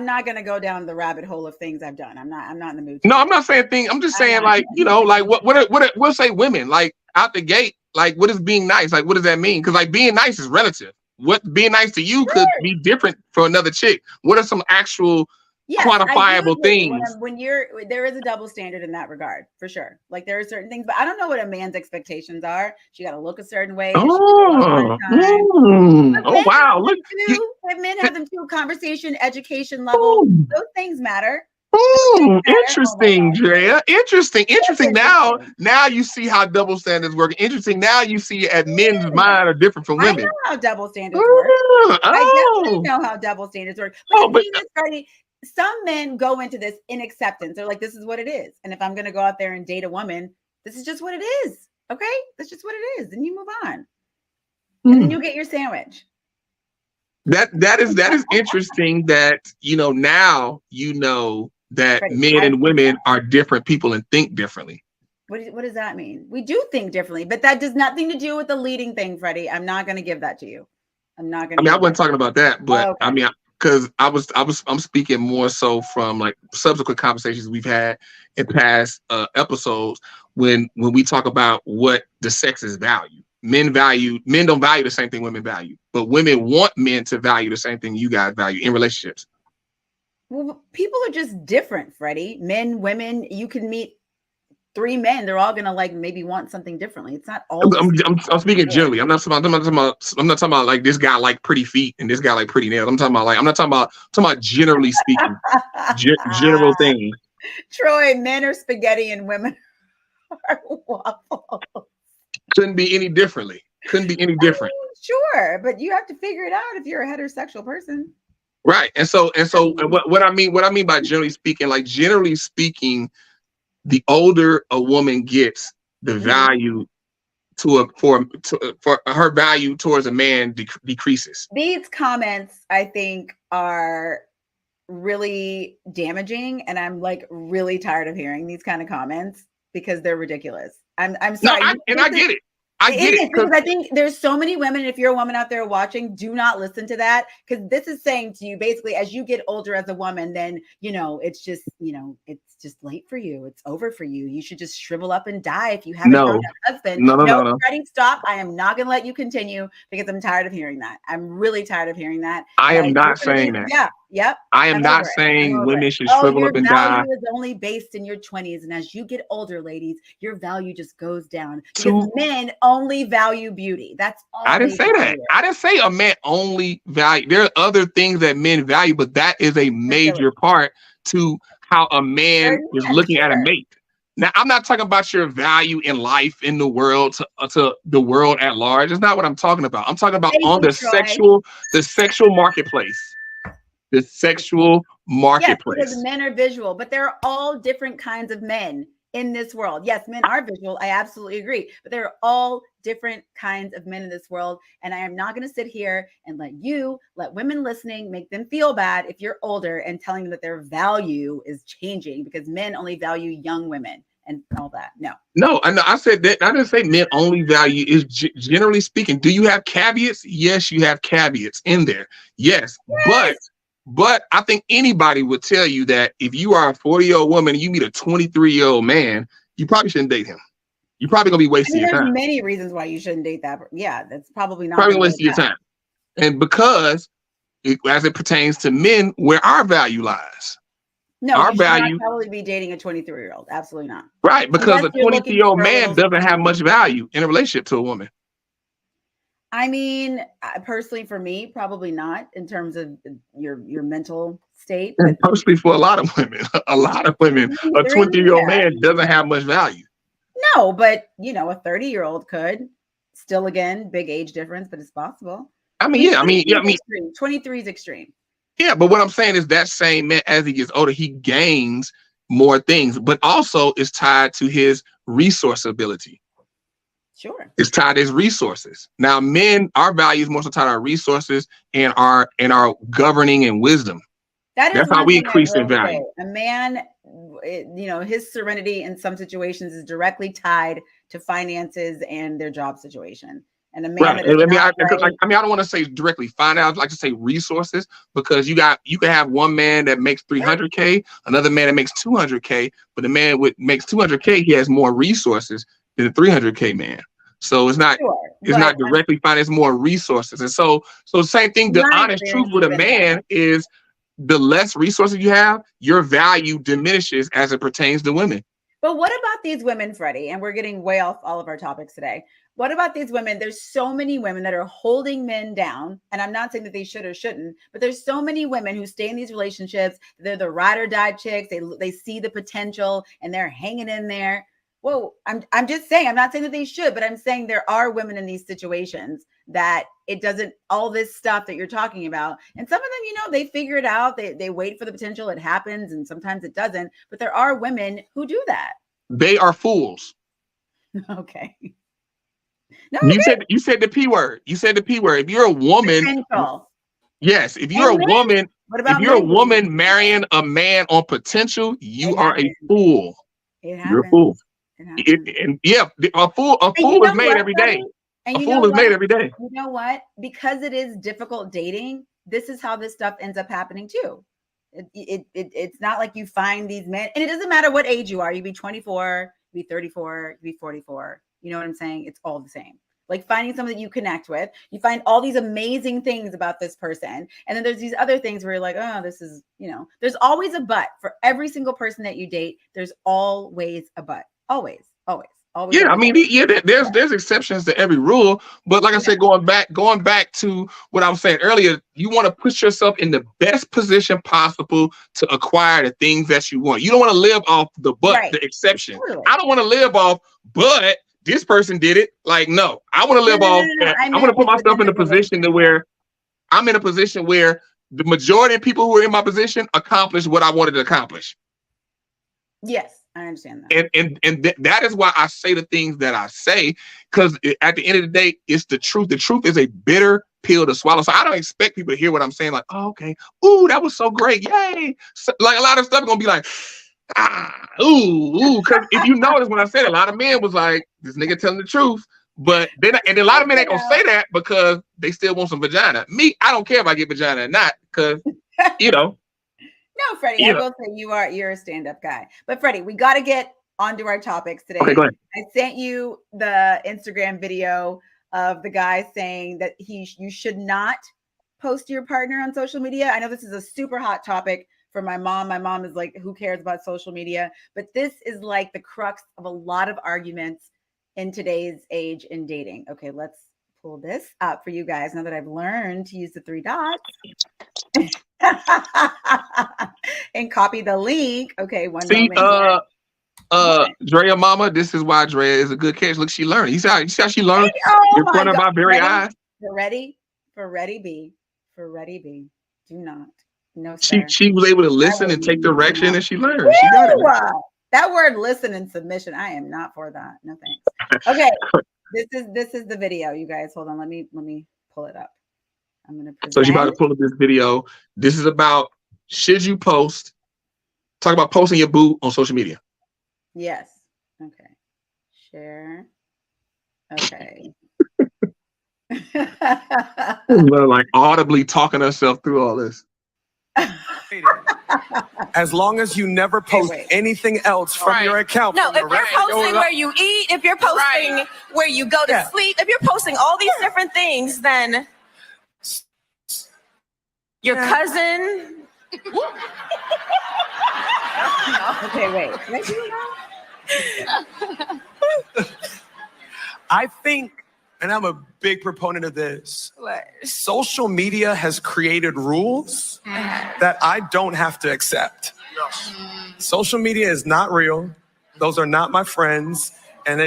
not going to go down the rabbit hole of things I've done. I'm not in the mood. No, I'm not saying things. I'm just saying we'll say women, like out the gate, like what is being nice? Like, what does that mean? Because being nice is relative. What being nice to you could be different for another chick. What are some actual quantifiable things? When there is a double standard in that regard, for sure. Like there are certain things, but I don't know what a man's expectations are. She got to look a certain way. Wow! Look, men have them too. Conversation, education level, those things matter. Interesting, Drea. Interesting. Now you see how double standards work. Interesting. Now you see at men's mind are different from women. I know how double standards work. I definitely know how double standards work. But some men go into this in acceptance. They're like, this is what it is. And if I'm going to go out there and date a woman, this is just what it is. Okay? That's just what it is. And you move on. And then you get your sandwich. That is interesting that, now that men and women are different people and think differently. What does that mean? We do think differently, but that does nothing to do with the leading thing, Freddie. I'm not going to give that to you. I'm not going to. I wasn't talking about that, but because I'm speaking more so from subsequent conversations we've had in past episodes when we talk about what the sexes value. Men don't value the same thing women value, but women want men to value the same thing you guys value in relationships. Well, people are just different, Freddie. Men, women, you can meet 3 men. They're all gonna maybe want something differently. It's not all. I'm speaking generally. I'm not talking about like this guy like pretty feet and this guy like pretty nails. I'm talking about generally speaking, general things. Troy, men are spaghetti and women are waffles. Couldn't be any different. Sure, but you have to figure it out if you're a heterosexual person. Right. And what I mean by generally speaking, the older a woman gets, the value for her value towards a man decreases. These comments, I think, are really damaging, and I'm really tired of hearing these kind of comments because they're ridiculous. I'm sorry. No, I get it. I get it. Because I think there's so many women. If you're a woman out there watching, do not listen to that, because this is saying to you basically, as you get older as a woman, then it's just it's just late for you. It's over for you. You should just shrivel up and die if you haven't found a husband. No. Freddie, stop. I am not going to let you continue because I'm tired of hearing that. I'm really tired of hearing that. I am not saying that. Yeah. Yep. I am not saying women should shrivel up and die. Your value is only based in your 20s, and as you get older, ladies, your value just goes down because men only value beauty. That's all. I didn't say that. I didn't say a man only value. There are other things that men value, but that is a major part to how a man is looking at a mate. Now, I'm not talking about your value in life, in the world, to the world at large. It's not what I'm talking about. I'm talking about on the sexual marketplace. The sexual marketplace. Yes, because men are visual, but there are all different kinds of men in this world. Yes, men are visual. I absolutely agree. But there are all different kinds of men in this world. And I am not going to sit here and let women listening, make them feel bad if you're older and telling them that their value is changing because men only value young women and all that. No, I said that. I didn't say men only value. Is generally speaking. Do you have caveats? Yes, you have caveats in there. Yes. But I think anybody would tell you that if you are a 40-year-old woman and you meet a 23-year-old man, you probably shouldn't date him. You're probably gonna be wasting your time. There's many reasons why you shouldn't date that. Yeah, that's probably not. Probably wasting your time. And because, as it pertains to men, where our value lies. No, our value probably be dating a 23-year-old. Absolutely not. Right, because a 23-year-old man doesn't have much value in a relationship to a woman. I mean, personally, for me, probably not in terms of your mental state. And personally, for a lot of women, a 20-year-old man doesn't have much value. No, but a 30-year-old could. Still, again, big age difference, but it's possible. 23 is extreme. Yeah, but what I'm saying is that same man, as he gets older, he gains more things, but also is tied to his resource ability. Sure. It's tied to his resources. Now, men, our value is more so tied to our resources and our governing and wisdom. That's how we increase in value. A man, his serenity in some situations is directly tied to finances and their job situation. And a man, I don't want to say directly finance. I'd like to say resources, because you can have one man that makes $300K, another man that makes $200K, but the man makes $200K, he has more resources than the $300K man. So it's not not directly finance, more resources. And so same thing, the honest truth with a man is the less resources you have, your value diminishes as it pertains to women. But what about these women, Freddie? And we're getting way off all of our topics today. What about these women? There's so many women that are holding men down. And I'm not saying that they should or shouldn't, but there's so many women who stay in these relationships. They're the ride or die chicks. They see the potential and they're hanging in there. Well, I'm just saying, I'm not saying that they should, but I'm saying there are women in these situations that it doesn't, all this stuff that you're talking about. And some of them, they figure it out. They wait for the potential. It happens. And sometimes it doesn't. But there are women who do that. They are fools. Okay. No, you said the P word. You said the P word. If you're a woman, potential. Yes. If you're a woman, marrying a man on potential, you are a fool. You're a fool. A fool is made every day. A fool is made every day. You know what? Because it is difficult dating, this is how this stuff ends up happening too. It's not like you find these men, and it doesn't matter what age you are. You be 24, you be 34, you be 44. You know what I'm saying? It's all the same. Like finding someone that you connect with, you find all these amazing things about this person. And then there's these other things where you're like, oh, this is, there's always a but for every single person that you date. There's always a but. Always. Yeah, I mean, there's exceptions to every rule, but like I said, going back to what I was saying earlier, you want to put yourself in the best position possible to acquire the things that you want. You don't want to live off the the exception. Totally. I don't want to live off, but this person did it. Like, no, I want to live off. I want to put myself in a position to where I'm in a position where the majority of people who are in my position accomplish what I wanted to accomplish. Yes. I understand that. And that is why I say the things that I say, because at the end of the day, it's the truth. The truth is a bitter pill to swallow. So I don't expect people to hear what I'm saying. Like, oh, okay. Ooh, that was so great. Yay. So, like a lot of stuff going to be like, ooh. Because if you notice when I said it, a lot of men was like, this nigga telling the truth. But then, and a lot of men ain't gonna say that because they still want some vagina. Me, I don't care if I get vagina or not, because No, Freddie, I will say you're a stand-up guy. But Freddie, we got to get onto our topics today. Okay, go ahead. I sent you the Instagram video of the guy saying that you should not post your partner on social media. I know this is a super hot topic for my mom. My mom is like, who cares about social media? But this is like the crux of a lot of arguments in today's age in dating. Okay, let's pull this up for you guys now that I've learned to use the 3 dots and copy the link. Okay, one moment. Drea mama, this is why Drea is a good catch. Look, she learned. You see how she learned in front of our very eyes? For ready B. Do not. No, sir. She was able to listen and take direction, and she learned. She got it. That word listen and submission, I am not for that. No thanks. Okay. This is the video, you guys. Hold on. Let me pull it up. I'm gonna present. So she's about to pull up this video. This is about should you post? Talk about posting your boo on social media. Yes. Okay. Share. Okay. We're like audibly talking herself through all this. As long as you never post anything else from your account. No, if you're posting where you eat, if you're posting where you go to sleep, if you're posting all these different things, then your cousin. Okay, wait. I think, and I'm a big proponent of this, social media has created rules that I don't have to accept. Social media is not real. Those are not my friends. And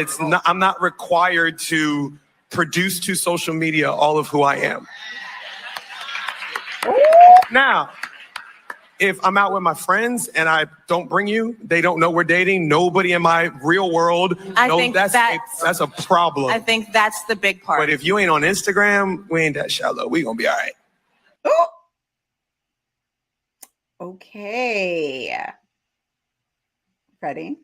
I'm not required to produce to social media all of who I am. Now, if I'm out with my friends and I don't bring you, they don't know we're dating. Nobody in my real world knows that's a problem. I think that's the big part. But if you ain't on Instagram, we ain't that shallow. We gonna be all right. Oh. Okay. Freddie.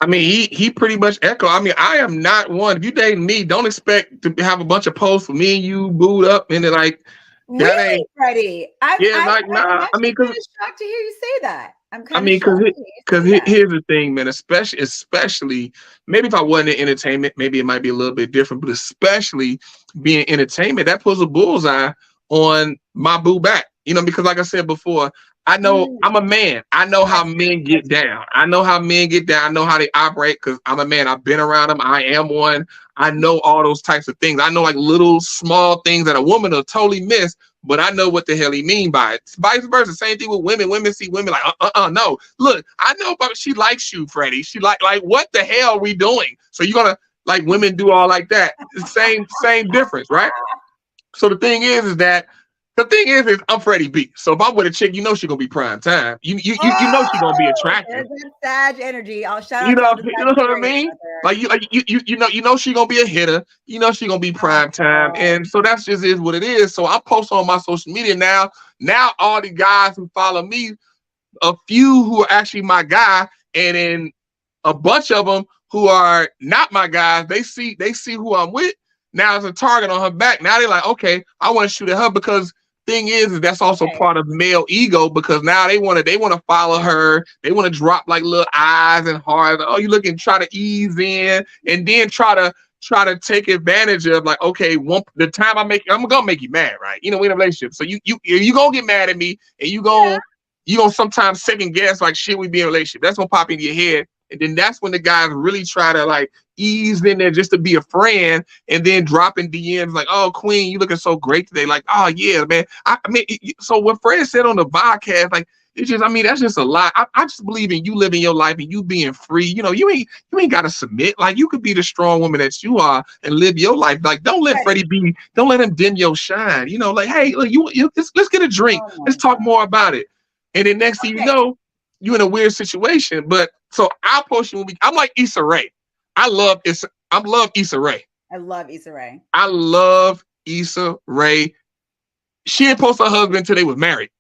I mean, he pretty much echo. I mean, I am not one. If you dating me, don't expect to have a bunch of posts for me and you booed up and then like. Really, Freddie? I'm shocked to hear you say that. Because here's the thing, man. Especially, maybe if I wasn't in entertainment, maybe it might be a little bit different. But especially being entertainment, that puts a bullseye on my boo back. You know, because like I said before, I know I'm a man. I know how men get down. I know how they operate because I'm a man. I've been around them. I am one. I know all those types of things. I know like little small things that a woman will totally miss, but I know what the hell he mean by it. Vice versa. Same thing with women. Women see women like, no. Look, I know she likes you, Freddie. She like what the hell are we doing? So you're gonna like women do all like that. Same difference, right? So the thing is that I'm Freddie B. So if I'm with a chick, you know she's gonna be prime time. You know she's gonna be attractive. There's that Sag energy. I'll shout out. You know what I mean? You know she's gonna be a hitter. You know she's gonna be prime time, and so that's just is what it is. So I post on my social media now. Now all the guys who follow me, a few who are actually my guy, and then a bunch of them who are not my guys. They see who I'm with. Now it's a target on her back. Now they're like, okay, I want to shoot at her because. Thing is that's also part of male ego because now they want to follow her. They want to drop like little eyes and hearts. Oh, you looking, try to ease in and then try to take advantage of like, okay, the time I'm gonna make you mad, right? You know, we in a relationship. So you gonna get mad at me and you gonna sometimes second guess like shit we be in a relationship. That's gonna pop into your head. And then that's when the guys really try to like ease in there just to be a friend and then dropping DMs like, oh, Queen, you looking so great today. Like, oh, yeah, man. I mean, so what Fred said on the podcast, like, it's just, I mean, that's just a lot. I just believe in you living your life and you being free. You know, you ain't got to submit. Like, you could be the strong woman that you are and live your life. Like, don't let Freddie B, don't let him dim your shine. You know, like, hey, look, let's get a drink. Let's talk more about it. And then next thing you know, you're in a weird situation. But so I'll post you. I'm like Issa Rae. I love Issa Rae. I love Issa Rae. I love Issa Rae. She didn't post her husband until they was married.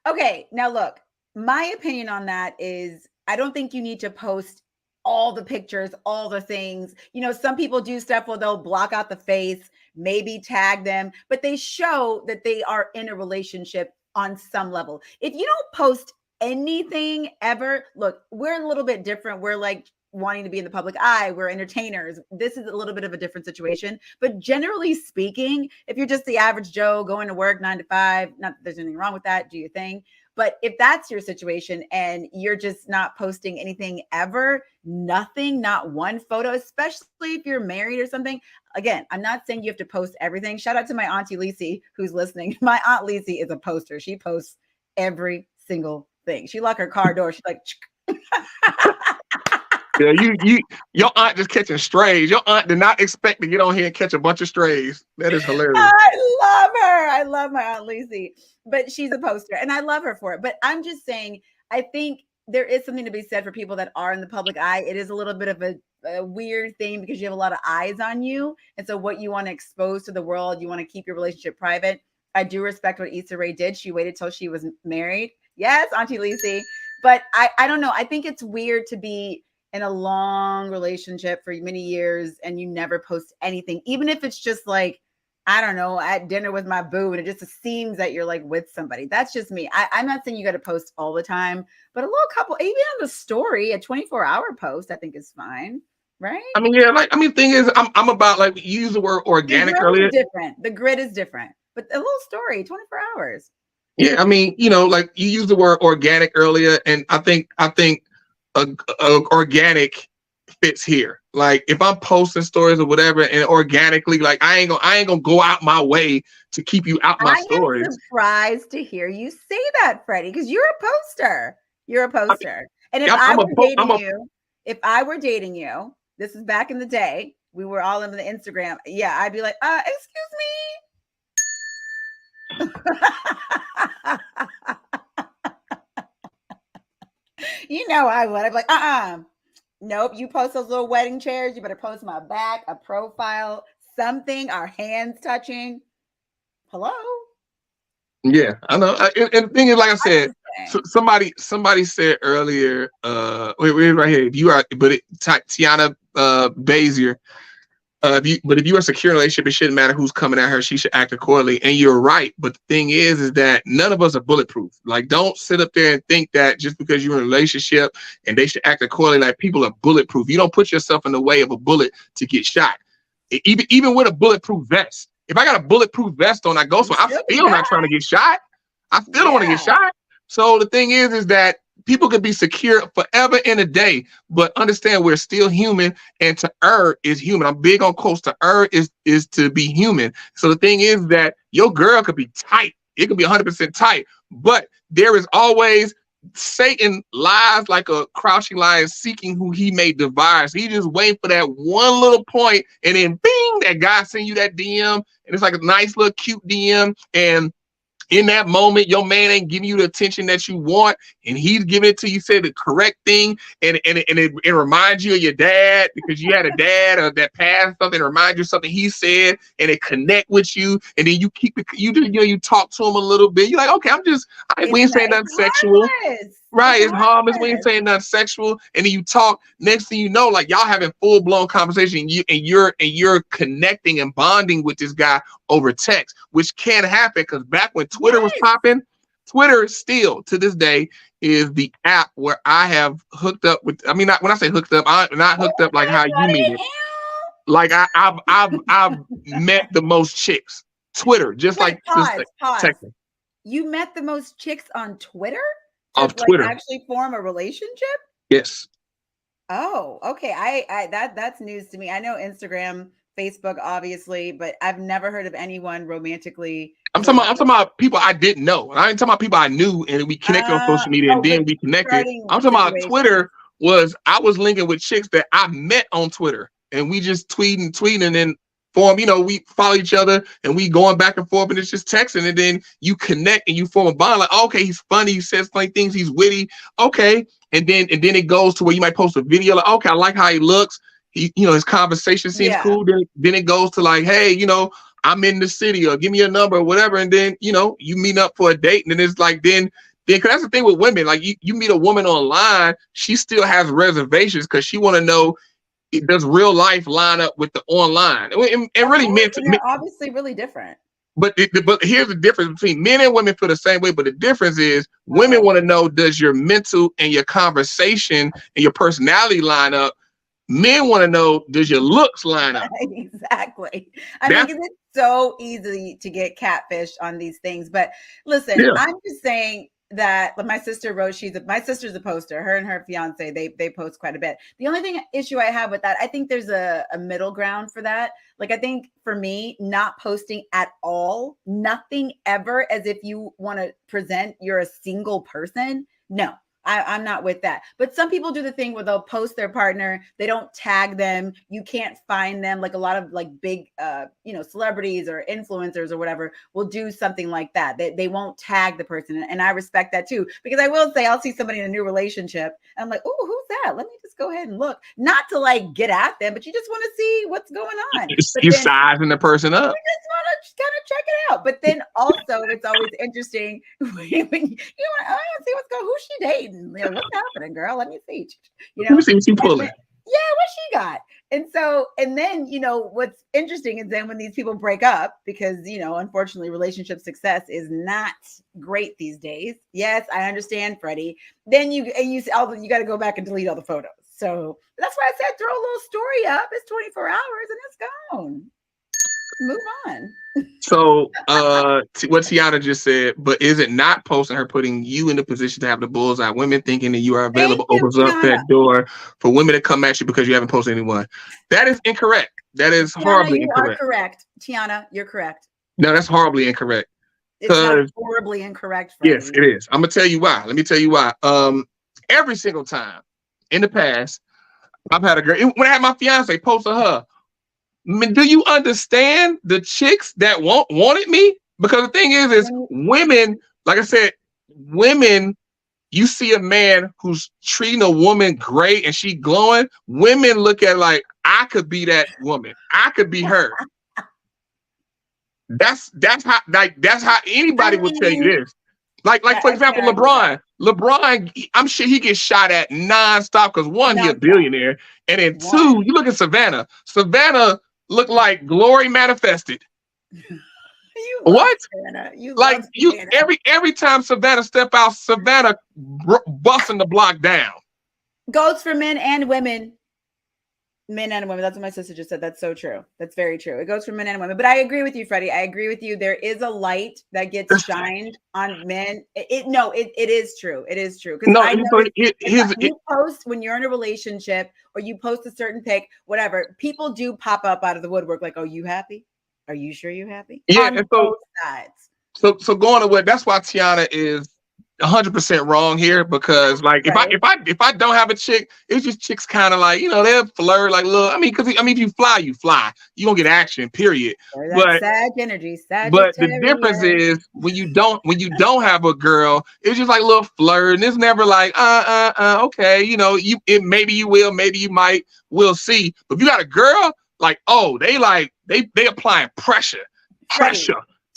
Okay, now look, my opinion on that is I don't think you need to post all the pictures, all the things. You know, some people do stuff where they'll block out the face, maybe tag them, but they show that they are in a relationship on some level. If you don't post anything ever, look, we're a little bit different. We're like wanting to be in the public eye. We're entertainers. This is a little bit of a different situation. But generally speaking, if you're just the average Joe going to work 9 to 5, not that there's anything wrong with that, do your thing. But if that's your situation and you're just not posting anything ever, nothing, not one photo, especially if you're married or something. Again, I'm not saying you have to post everything. Shout out to my auntie Lisi who's listening. My aunt Lisi is a poster. She posts every single thing. She locked her car door. She's like, yeah, your aunt just catching strays. Your aunt did not expect to get on here and catch a bunch of strays. That is hilarious. I love her. I love my aunt Lisi, but she's a poster and I love her for it. But I'm just saying, I think there is something to be said for people that are in the public eye. It is a little bit of a weird thing because you have a lot of eyes on you. And so what you want to expose to the world, you want to keep your relationship private. I do respect what Issa Rae did. She waited till she was married. Yes, Auntie Lisi. But I don't know. I think it's weird to be in a long relationship for many years and you never post anything, even if it's just like, I don't know, at dinner with my boo, and it just seems that you're like with somebody. That's just me. I'm not saying you got to post all the time, but a little couple, even on the story, a 24-hour post, I think is fine, right? I mean, yeah, thing is, I'm about, like, you use the word organic earlier. Different. The grid is different, but a little story, 24 hours. Yeah, I mean, you know, like you used the word organic earlier, and I think organic fits here. Like if I'm posting stories or whatever, and organically, like I ain't gonna go out my way to keep you out my stories. I'm surprised to hear you say that, Freddie, because you're a poster. You're a poster. And if I were dating you, this is back in the day, we were all in the Instagram. Yeah, I'd be like, excuse me. You know I would. I'd be like, nope, you post those little wedding chairs. You better post my back, a profile, something, our hands touching. Hello? Yeah, I know. And the thing is, like I said, somebody said earlier, wait, right here. If you are, Tiana Bazier, if you are secure in a relationship, it shouldn't matter who's coming at her. She should act accordingly. And you're right. But the thing is that none of us are bulletproof. Like, don't sit up there and think that just because you're in a relationship and they should act accordingly, like people are bulletproof. You don't put yourself in the way of a bullet to get shot. Even with a bulletproof vest. If I got a bulletproof vest on, I go, so I'm still not trying to get shot. I still don't want to get shot. So the thing is that people can be secure forever in a day, but understand we're still human, and to err is human. I'm big on quotes. To err is to be human. So the thing is that your girl could be tight. It could be 100% tight, but there is always Satan lies like a crouching lion seeking who he may devour. So he just waiting for that one little point, and then bing, that guy send you that DM, and it's like a nice little cute DM, and in that moment, your man ain't giving you the attention that you want, and he's giving it to you, say the correct thing, and it reminds you of your dad because you had a dad or that passed something, it reminds you of something he said, and it connect with you, and then you keep it, you talk to him a little bit. You're like, okay, we ain't saying nothing sexual. Right, it's harmless. We ain't saying nothing sexual, and then you talk. Next thing you know, like y'all having full blown conversation. You're connecting and bonding with this guy over text, which can happen because back when Twitter was popping, Twitter still to this day is the app where I have hooked up with. I mean, when I say hooked up, I'm not hooked up like how you mean it. Like I've met the most chicks. Twitter, just like texting. You met the most chicks on Twitter? Of Twitter, actually form a relationship? Yes. Oh, okay. I that's news to me. I know Instagram, Facebook, obviously, but I've never heard of anyone romantically. I'm talking about people I didn't know. I ain't talking about people I knew and we connected on social media and then we connected. I'm talking about Twitter. I was linking with chicks that I met on Twitter and we just tweeting and then form, we follow each other and we going back and forth and it's just texting, and then you connect and you form a bond. Like, okay, he's funny, he says funny things, he's witty, okay, and then it goes to where you might post a video like, okay, I like how he looks, his conversation seems cool. Then it goes to like, hey, I'm in the city, or give me a number or whatever, and then you meet up for a date, and then it's like then Yeah, because that's the thing with women. Like you meet a woman online, she still has reservations because she want to know, does real life line up with the online? And really meant And they're obviously really different. but here's the difference between men and women feel the same way. But the difference is women want to know, does your mental and your conversation and your personality line up? Men want to know, does your looks line up? Exactly. I mean, it's so easy to get catfished on these things. But listen, I'm just saying that my sister wrote, my sister's a poster. Her and her fiance, they post quite a bit. The only issue I have with that, I think there's a middle ground for that. Like, I think for me, not posting at all, nothing ever, as if you want to present you're a single person. No. I'm not with that. But some people do the thing where they'll post their partner. They don't tag them. You can't find them. Like a lot of like big, celebrities or influencers or whatever will do something like that. They won't tag the person. And I respect that too, because I will say I'll see somebody in a new relationship. And I'm like, oh, who's that? Let me just go ahead and look. Not to like get at them, but you just want to see what's going on. You're sizing the person up. You just want to kind of check it out. But then also it's always interesting when you want to see what's going on. Who's she dating? What's happening, girl? Let me see. Let me see what you pulling. Yeah, what she got. And then, what's interesting is then when these people break up, because, unfortunately, relationship success is not great these days. Yes, I understand, Freddie. Then you got to go back and delete all the photos. So that's why I said throw a little story up. It's 24 hours and it's gone. Move on. So what Tiana just said, but is it not posting her putting you in the position to have the bullseye? Women thinking that you are available opens up that door for women to come at you because you haven't posted anyone. That is incorrect. That is horribly incorrect. You are correct. Tiana, you're correct. No, that's horribly incorrect. It's not horribly incorrect. Freddie. Yes, it is. I'm gonna tell you why. Let me tell you why. Every single time in the past, I've had a girl, when I had my fiance, posted her. Do you understand the chicks that wanted me? Because the thing is women, like I said, women, you see a man who's treating a woman great and she glowing, women look at like, I could be that woman. I could be her. That's how anybody would tell you this. Like for example, LeBron, I'm sure he gets shot at nonstop because one, he's a billionaire. And then two, you look at Savannah. Savannah look like glory manifested. What? Every time Savannah step out, Savannah busting the block down. Goes for men and women. Men and women. That's what my sister just said. That's so true. That's very true. It goes for men and women. But I agree with you, Freddie. I agree with you. There is a light that gets shined on men. It is true. It is true. Because you post when you're in a relationship or you post a certain pic, whatever, people do pop up out of the woodwork like, oh, you happy? Are you sure you happy? Yeah. On both sides. So going away, that's why Tiana is 100% wrong here, because like if I don't have a chick, it's just chicks kind of like, they'll flirt like, look, if you fly, you gonna get action, period. But Sag energy, but the difference is when you don't have a girl, it's just like a little flirt, and it's never like okay, maybe you will, maybe you might, we'll see. But if you got a girl, like, oh, they applying pressure.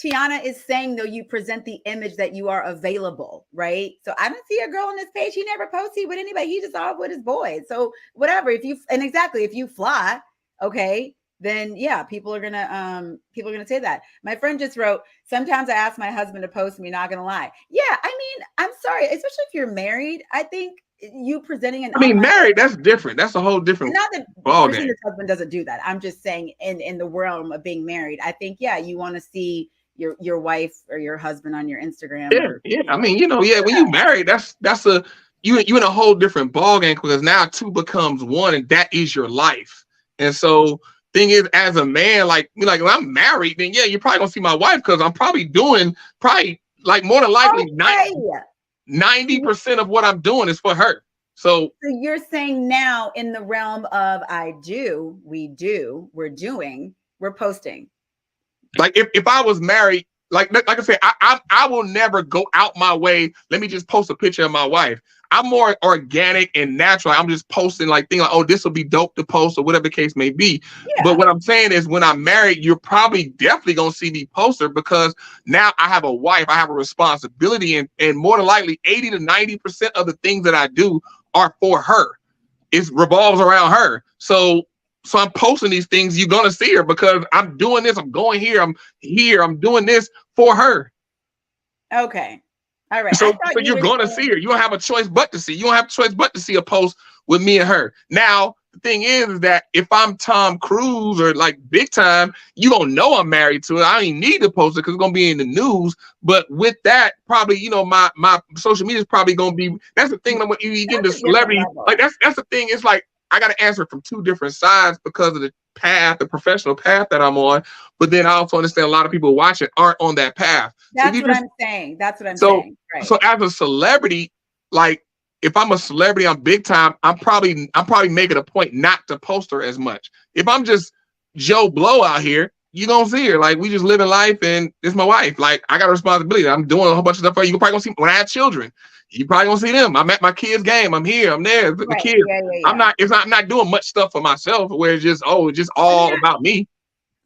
Tiana is saying, though, you present the image that you are available, right? So I don't see a girl on this page. He never posted with anybody. He just off with his boys. So whatever. If you fly, okay, then yeah, people are gonna say that. My friend just wrote, sometimes I ask my husband to post me, not gonna lie. Yeah, I mean, I'm sorry, especially if you're married. I think you presenting married, that's different. That's a whole different. Not that his husband doesn't do that. I'm just saying in the realm of being married, I think, yeah, you want to see your wife or your husband on your Instagram. Yeah. I mean, when you married, that's you in a whole different ballgame, because now two becomes one, and that is your life. And so thing is, as a man, like when I'm married, then yeah, you're probably gonna see my wife, because I'm probably doing like more than likely 90% of what I'm doing is for her. So you're saying now in the realm of we're posting. Like if I was married, like I said, I will never go out my way. Let me just post a picture of my wife. I'm more organic and natural. I'm just posting like things like, oh, this will be dope to post or whatever the case may be. Yeah. But what I'm saying is when I'm married, you're probably definitely going to see me post her because now I have a wife, I have a responsibility, and more than likely 80 to 90% of the things that I do are for her. It revolves around her. So I'm posting these things. You're going to see her because I'm doing this. I'm going here. I'm here. I'm doing this for her. Okay. All right. So you're going to see her. You don't have a choice but to see. You don't have a choice but to see a post with me and her. Now, the thing is that if I'm Tom Cruise or like big time, you don't know I'm married to it. I don't even need to post it because it's going to be in the news. But with that, probably, you know, my social media is probably going to be, that's the thing. When you get into celebrity, like that's the thing. It's like, I got to answer from two different sides because of the path, the professional path that I'm on. But then I also understand a lot of people watching aren't on that path. That's what I'm saying. That's what I'm saying. Right. So as a celebrity, like if I'm a celebrity, I'm big time. I'm probably making a point not to post her as much. If I'm just Joe Blow out here, you gonna see her. Like we just living life, and it's my wife. Like I got a responsibility. I'm doing a whole bunch of stuff for you. You probably gonna see when I have children. You probably gonna see them. I'm at my kids' game. I'm here. I'm there. The kids. Yeah. I'm not doing much stuff for myself where it's just all about me.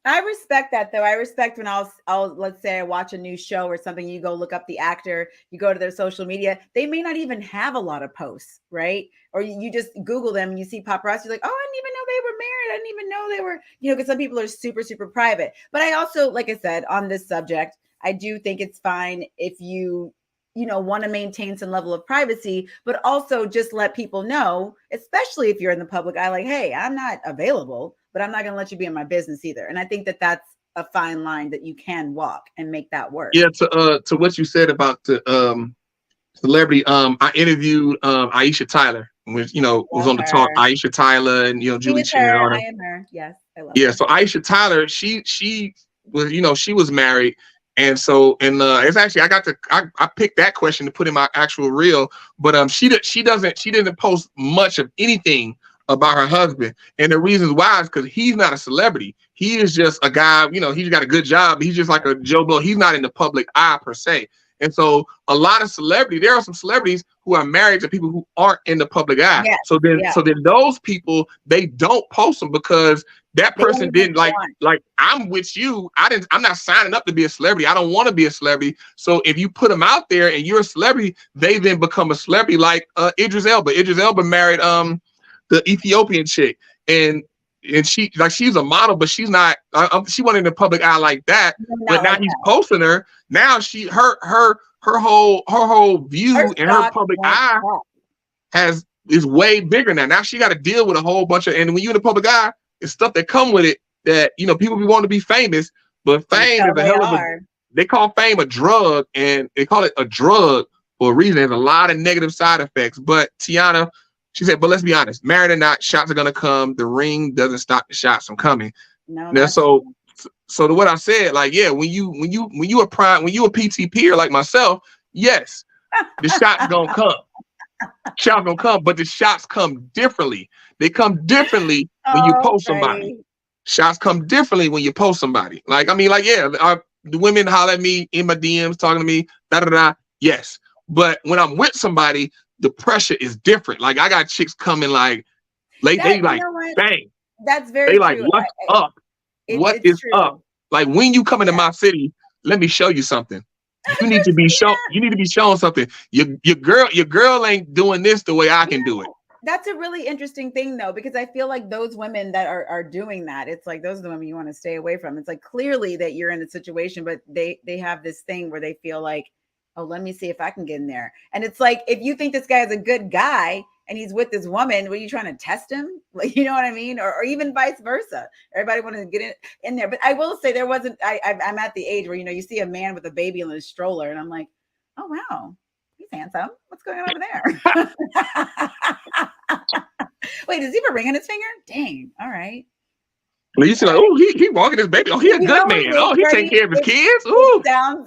I respect that though. I respect when I'll let's say I watch a new show or something, you go look up the actor, you go to their social media, they may not even have a lot of posts, right? Or you just Google them and you see paparazzi, you're like, oh, I didn't even know they were married. I didn't even know they were, you know, because some people are super, super private. But I also, like I said, on this subject, I do think it's fine if you want to maintain some level of privacy, but also just let people know, especially if you're in the public eye, like, hey, I'm not available, but I'm not going to let you be in my business either. And I think that that's a fine line that you can walk and make that work. Yeah. To what you said about the celebrity, I interviewed Aisha Tyler, which was on the talk. Aisha Tyler and Julie Chen and all that. I am her. Yes, I love her. her. So Aisha Tyler, she was she was married. And so, it's actually I picked that question to put in my actual reel, but she didn't post much of anything about her husband, and the reasons why is because he's not a celebrity. He is just a guy, he's got a good job. He's just like a Joe Blow. He's not in the public eye per se. And so, a lot of there are some celebrities who are married to people who aren't in the public eye. Yes. So then those people, they don't post them because that person didn't like I'm with you. I'm not signing up to be a celebrity. I don't want to be a celebrity. So if you put them out there and you're a celebrity, they then become a celebrity like Idris Elba. Idris Elba married the Ethiopian chick, and she's a model, but she's not she wasn't in the public eye like that. But now he's posting her. Now her whole view in her public eye is way bigger now. Now she got to deal with a whole bunch of, and when you're in the public eye, it's stuff that come with it that people be wanting to be famous, but fame is a hell of a. They call fame a drug, and they call it a drug for a reason. There's a lot of negative side effects. But Tiana, she said, but let's be honest, married or not, shots are gonna come. The ring doesn't stop the shots from coming. No. Now, so to what I said, like, yeah, when you a PTPer like myself, yes, the shots gonna come. Shots gonna come, but the shots come differently. They come differently when you post somebody. Shots come differently when you post somebody. The women holler at me in my DMs, talking to me, yes. But when I'm with somebody, the pressure is different. Like I got chicks coming like, they like, bang. That's very true. They like, what's up? What is up? Like when you come into my city, let me show you something. You need to be shown something. Your girl ain't doing this the way I can do it. That's a really interesting thing though, because I feel like those women that are doing that, it's like those are the women you want to stay away from. It's like clearly that you're in a situation, but they have this thing where they feel like, oh, let me see if I can get in there. And it's like, if you think this guy is a good guy and he's with this woman, were you trying to test him? Like, you know what I mean? Or even vice versa. Everybody wanted to get in there. But I will say there wasn't, I'm at the age where, you see a man with a baby in a stroller and I'm like, oh, wow, he's handsome. What's going on over there? Wait, does he have a ring on his finger? Dang. All right. Well, you see, like, oh, he walking his baby. Oh, he a good man. Oh, he taking care of his kids. Ooh.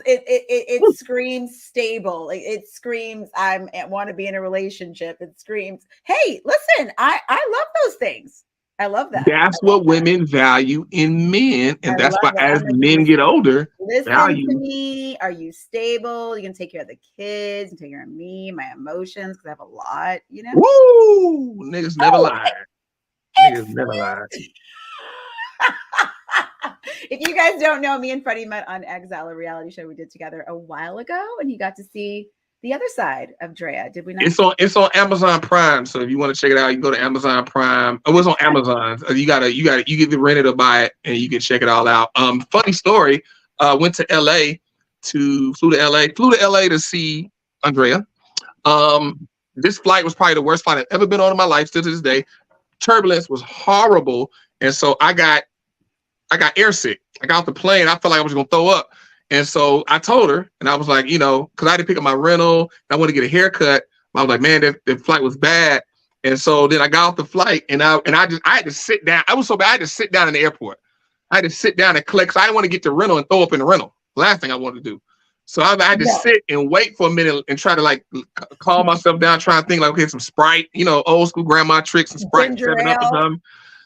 It screams stable. It screams I want to be in a relationship. It screams, hey, listen, I love those things. I love that. That's what women value in men, and that's why as men get older, listen to me. Are you stable? You can take care of the kids and take care of me, my emotions, because I have a lot, you know. Woo! Niggas never lie. Niggas never lie. If you guys don't know, me and Freddie met on Exile, a reality show we did together a while ago, and he got to see the other side of Drea. Did we not? It's on Amazon Prime. So if you want to check it out, you can go to Amazon Prime. Oh, it's on Amazon. You get to rent it or buy it, and you can check it all out. Funny story. Went to LA flew to LA to see Andrea. This flight was probably the worst flight I've ever been on in my life, still to this day. Turbulence was horrible, and so I got airsick. I got off the plane. I felt like I was gonna throw up. And so I told her, and I was like, because I had to pick up my rental, and I wanted to get a haircut. I was like, man, the flight was bad. And so then I got off the flight, and I had to sit down. I was so bad, I had to sit down in the airport. I had to sit down and collect. So I didn't want to get the rental and throw up in the rental. Last thing I wanted to do. So I had to sit and wait for a minute and try to like calm myself down, try and think like, okay, some Sprite, old school grandma tricks, some Sprite, 7-Up or something.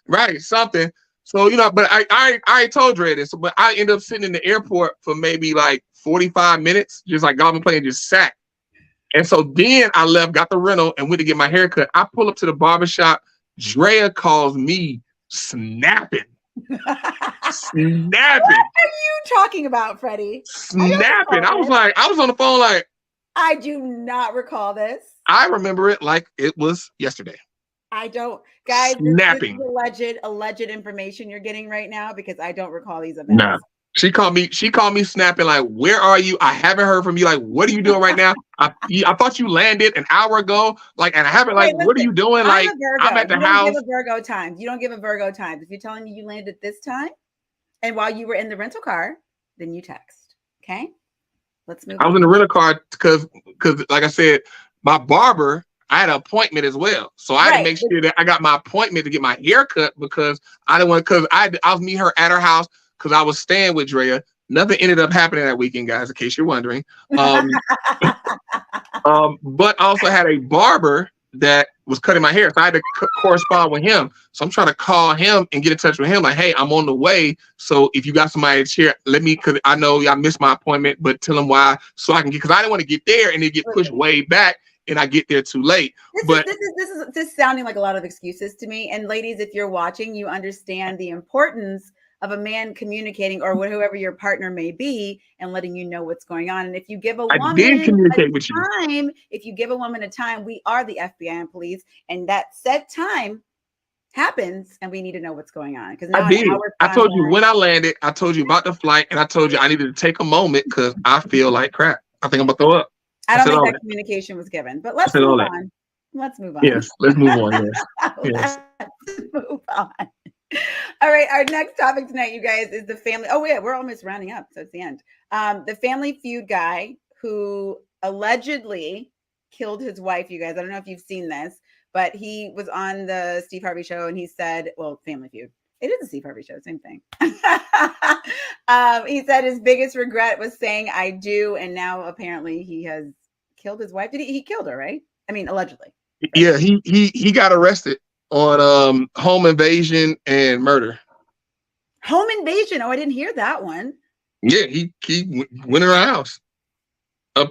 Right, something. So, but I told Dre this, but I ended up sitting in the airport for maybe like 45 minutes, just like got on the plane and just sat. And so then I left, got the rental, and went to get my haircut. I pull up to the barbershop. Drea calls me snapping. Snapping. What are you talking about, Freddie? Snapping. I was on the phone like. I do not recall this. I remember it like it was yesterday. I don't, guys. Snapping. This is alleged information you're getting right now because I don't recall these events. Nah. She called me snapping like, where are you? I haven't heard from you. Like, what are you doing right now? I thought you landed an hour ago. Like, and I haven't what are you doing? Like, I'm at the house. You don't give a Virgo time. You don't give a Virgo time. If you're telling me you landed this time and while you were in the rental car, then you text. Okay. Let's move on. I was in the rental car because like I said, my barber, I had an appointment as well. So I had to make sure that I got my appointment to get my hair cut because I didn't want I was meeting her at her house because I was staying with Drea. Nothing ended up happening that weekend, guys, in case you're wondering. But I also had a barber that was cutting my hair. So I had to correspond with him. So I'm trying to call him and get in touch with him. Like, hey, I'm on the way. So if you got somebody to share, because I know I missed my appointment, but tell them why so I can get, because I didn't want to get there and then get pushed way back and I get there too late. This is sounding like a lot of excuses to me. And ladies, if you're watching, you understand the importance of a man communicating, or whoever your partner may be, and letting you know what's going on. And if you give a woman time, if you give a woman a time, we are the FBI and police, and that set time happens, and we need to know what's going on. Because I did. I told you when I landed. I told you about the flight, and I told you I needed to take a moment because I feel like crap. I think I'm gonna throw up. I don't think that communication was given, but let's move on. Let's move on. Yes, let's move on. Yes. Let's move on. All right, our next topic tonight, you guys, is the family. Oh, yeah, we're almost rounding up, so it's the end. The Family Feud guy who allegedly killed his wife, you guys. I don't know if you've seen this, but he was on the Steve Harvey show, and he said, well, Family Feud. It is a Steve Harvey show, same thing. He said his biggest regret was saying I do, and now apparently he has killed his wife. He killed her, right? I mean, allegedly. Right? Yeah, he got arrested on home invasion and murder. Home invasion? Oh, I didn't hear that one. Yeah, he went in her house.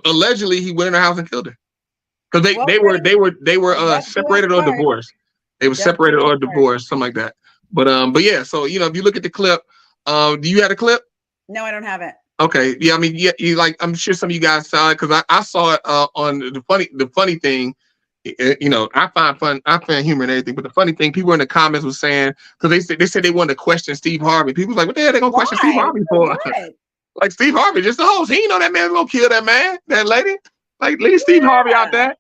Allegedly, he went in her house and killed her because they were separated or divorced. They were separated or divorced, something like that. But yeah, so if you look at the clip, do you have a clip? No, I don't have it. Okay, yeah, I mean, yeah, I'm sure some of you guys saw it because I saw it on the funny thing. I find humor in everything, but the funny thing, people in the comments were saying, because they said they wanted to question Steve Harvey. People was like, what the hell they gonna question Steve Harvey for? Like, Steve Harvey, just the host. He ain't know that man was gonna kill that man, that lady. Like, leave Steve Harvey out there.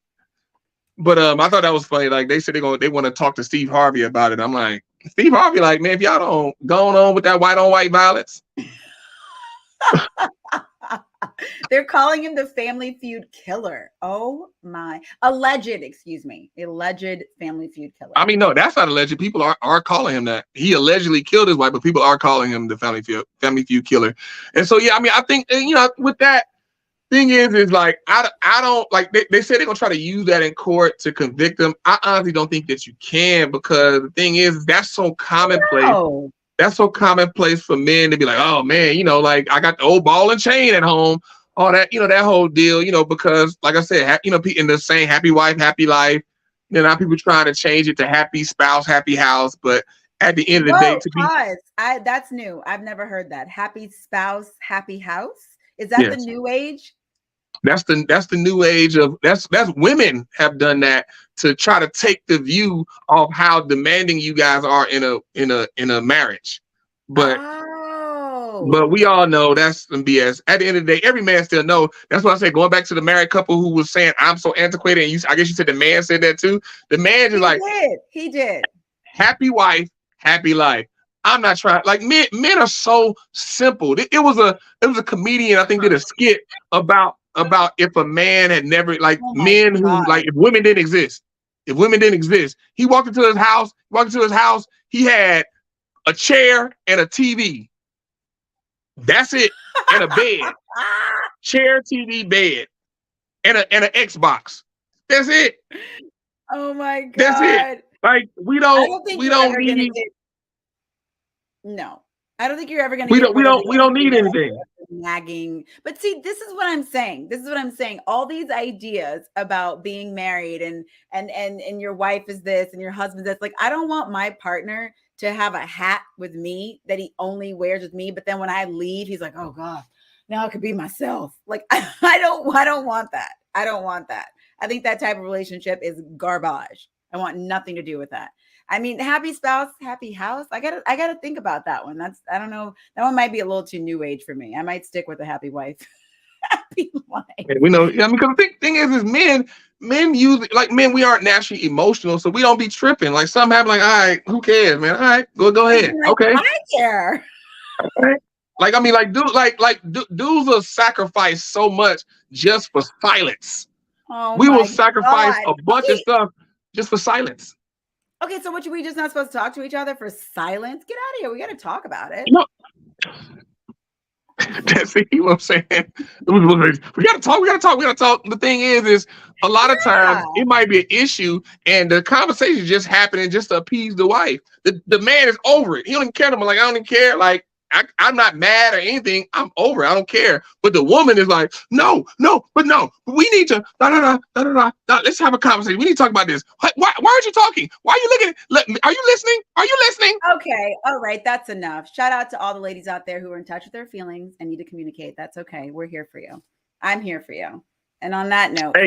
But I thought that was funny. Like, they said they want to talk to Steve Harvey about it. I'm like, Steve Harvey, like, man, if y'all don't go on with that white on white violence. They're calling him the Family Feud killer. Oh my. Alleged Family Feud killer. I mean, no, that's not alleged. People are calling him that. He allegedly killed his wife, but people are calling him the Family Feud killer. And so, yeah, I mean, I think, with that, thing is like I don't like they say they're gonna try to use that in court to convict them. I honestly don't think that you can, because the thing is that's so commonplace. No. That's so commonplace for men to be like, oh man, like I got the old ball and chain at home, all that, that whole deal, because like I said, in the saying happy wife, happy life, now people trying to change it to happy spouse, happy house, but at the end of the day, that's new. I've never heard that. Happy spouse, happy house. Is that the new age? That's the new age of that's women have done that to try to take the view of how demanding you guys are in a marriage. But we all know that's some BS. At the end of the day, every man still know. That's what I say. Going back to the married couple who was saying I'm so antiquated, and I guess you said the man said that too. The man is like, he did. Happy wife, happy life. I'm not trying. Like men are so simple. It was a comedian I think did a skit about if a man had never men who if women didn't exist. If women didn't exist, he walked into his house. He had a chair and a TV. That's it, and a bed. Chair, TV, bed, and an Xbox. That's it. Oh my God. That's it. Like we don't need. No, I don't think you're ever going to. We don't need anything. Nagging, but see, this is what I'm saying. All these ideas about being married and your wife is this and your husband that's like, I don't want my partner to have a hat with me that he only wears with me, but then when I leave, he's like, oh God, now I could be myself. Like I don't want that. I don't want that. I think that type of relationship is garbage. I want nothing to do with that. I mean, happy spouse, happy house. I gotta think about that one. I don't know. That one might be a little too new age for me. I might stick with a happy wife. Happy life. We know. I mean, because the thing is men use men. We aren't naturally emotional, so we don't be tripping. Like some have like, all right, who cares, man? All right, go ahead. Okay, I care. All right. Like I mean, dudes will sacrifice so much just for silence. Oh, we will sacrifice a bunch of stuff just for silence. Okay, so what, we just not supposed to talk to each other for silence? Get out of here. We got to talk about it. No. That's what I'm saying. We got to talk. The thing is a lot of times it might be an issue and the conversation is just happening just to appease the wife. The man is over it. He don't even care. I'm like, I don't even care. Like, I'm not mad or anything. I'm over it. I don't care. But the woman is like, no. We need to, let's have a conversation. We need to talk about this. Why aren't you talking? Why are you looking? Are you listening? Are you listening? Okay. All right. That's enough. Shout out to all the ladies out there who are in touch with their feelings and need to communicate. That's okay. We're here for you. I'm here for you. And on that note,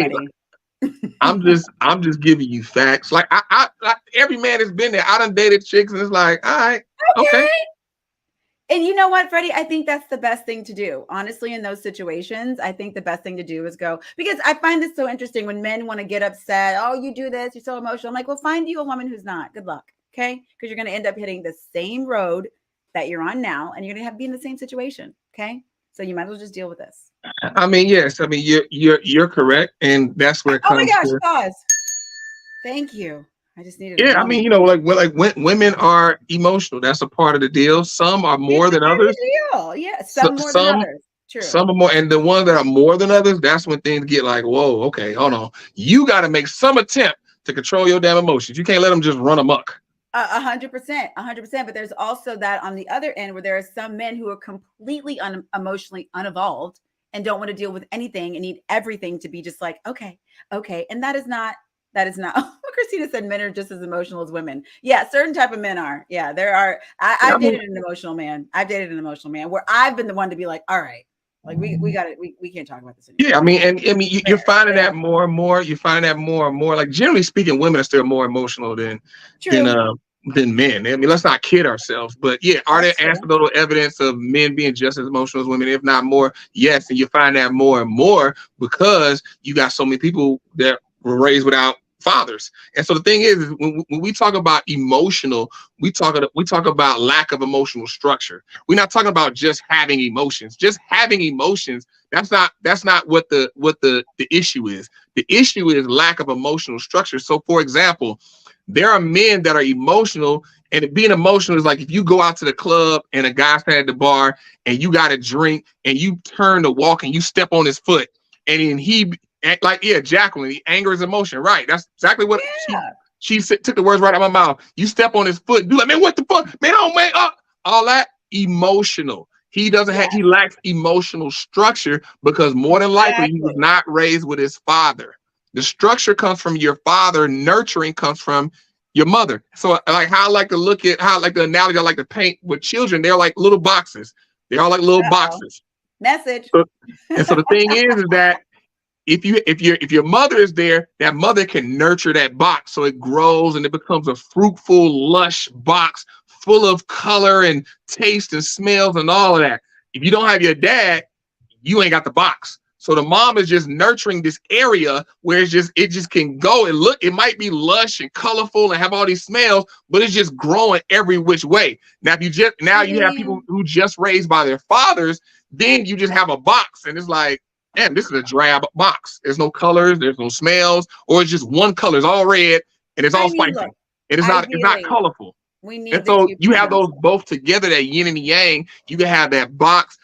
I'm just giving you facts. Like I every man has been there. I done dated chicks and it's like, all right, okay. And you know what, Freddie? I think that's the best thing to do. Honestly, in those situations, I think the best thing to do is go, because I find this so interesting when men want to get upset. Oh, you do this. You're so emotional. I'm like, well, find you a woman who's not. Good luck. Okay. Because you're going to end up hitting the same road that you're on now. And you're going to be in the same situation. Okay. So you might as well just deal with this. I mean, yes. I mean, you're correct. And that's where it comes. Oh my gosh. Pause. Thank you. I just needed. Yeah, I mean, women are emotional. That's a part of the deal. Some are more than others. Yeah, some more than others. True. Some are more, and the ones that are more than others, that's when things get like, whoa, okay, hold on. You got to make some attempt to control your damn emotions. You can't let them just run amok. 100%. But there's also that on the other end where there are some men who are completely emotionally unevolved and don't want to deal with anything and need everything to be just like, okay. And that is not. Christina said men are just as emotional as women. Yeah, certain type of men are. Yeah, there are. I've dated an emotional man. Where I've been the one to be like, all right, like we got it. We can't talk about this anymore. Yeah, I mean, you're finding that more and more. You're finding that more and more. Like generally speaking, women are still more emotional than men. I mean, let's not kid ourselves. But yeah, are there anecdotal evidence of men being just as emotional as women, if not more? Yes, and you find that more and more because you got so many people that were raised without fathers. And so the thing is when we talk about emotional, we talk about lack of emotional structure. We're not talking about just having emotions. Just having emotions, that's not what the issue is. The issue is lack of emotional structure. So for example, there are men that are emotional, and being emotional is like if you go out to the club and a guy's at the bar and you got a drink and you turn to walk and you step on his foot, and then he like, yeah, Jacqueline, the anger is emotion, right? That's exactly what she said, took the words right out of my mouth. You step on his foot, do like, man, what the fuck, man? Oh man, all that emotional. He doesn't have, he lacks emotional structure because more than likely he was not raised with his father. The structure comes from your father. Nurturing comes from your mother. So like how I like to look at how like the analogy I like to paint with children, they're like little boxes. They're all like little boxes. Message. And so the thing is that if your mother is there, that mother can nurture that box so it grows and it becomes a fruitful, lush box full of color and taste and smells and all of that. If you don't have your dad, you ain't got the box. So the mom is just nurturing this area where it just can go and look. It might be lush and colorful and have all these smells, but it's just growing every which way. Now, if you have people who just raised by their fathers, then you just have a box, and it's like, damn, this is a drab box. There's no colors, there's no smells, or it's just one color. It's all red and it's all spicy. Look, it's not colorful. We need, and so you have those both together, that yin and yang. You can have that box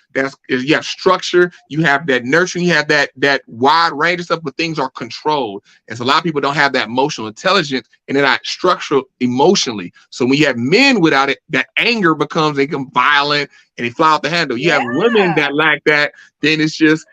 you have structure, you have that nurturing, you have that wide range of stuff, but things are controlled. And so a lot of people don't have that emotional intelligence, and they're not structured emotionally. So when you have men without it, that anger becomes, they become violent and they fly out the handle. You have women that lack that, then it's just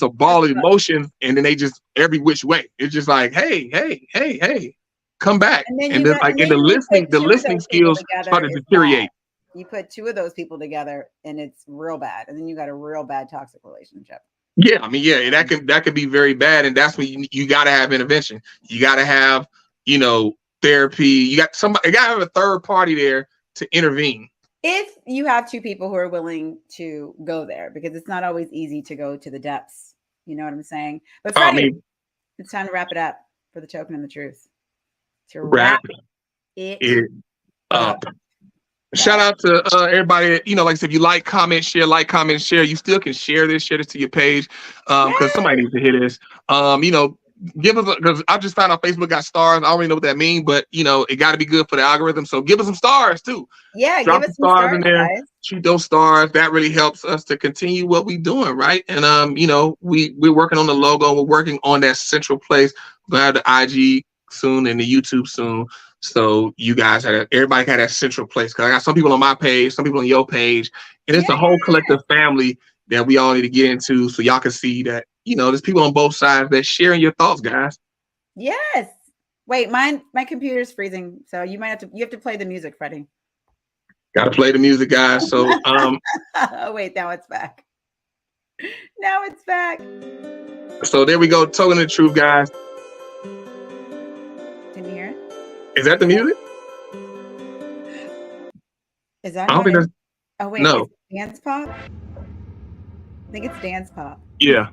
a ball of emotion, and then they just every which way. It's just like, hey, come back. And the listening skills start to deteriorate. You put two of those people together and it's real bad. And then you got a real bad toxic relationship. Yeah, I mean, that could be very bad. And that's when you got to have intervention. You got to have, therapy. You got to have a third party there to intervene. If you have two people who are willing to go there, because it's not always easy to go to the depths. You know what I'm saying? But Freddie, it's time to wrap it up for the token and the truth. To wrap it up. Shout out to everybody. Like I said, if you like, comment, share. You still can share this to your page because somebody needs to hear this. Give us, because I just found out Facebook got stars. I don't really know what that means, but it got to be good for the algorithm. So give us some stars too. Yeah, drop give us some stars in there. Guys. Shoot those stars. That really helps us to continue what we're doing, right? And we're working on the logo. We're working on that central place. We're gonna have the IG soon and the YouTube soon. So you guys everybody had that central place, because I got some people on my page, some people on your page, and it's a whole collective family that we all need to get into, so y'all can see that there's people on both sides that sharing your thoughts, guys. Yes. Wait, my computer's freezing, so you have to play the music, Freddie. Got to play the music, guys. So oh wait, now it's back. Now it's back. So there we go, token of the truth, guys. Can you hear it? Is that the music? Is that? I don't think that's. Oh wait, no. Dance pop. I think it's dance pop. Yeah.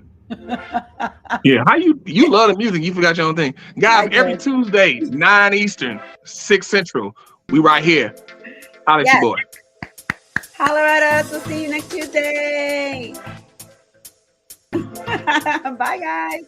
Yeah. How you love the music? You forgot your own thing, guys. Every Tuesday, 9 Eastern, 6 Central. We right here. Holla at you, boy. Holler at us. We'll see you next Tuesday. Bye, guys.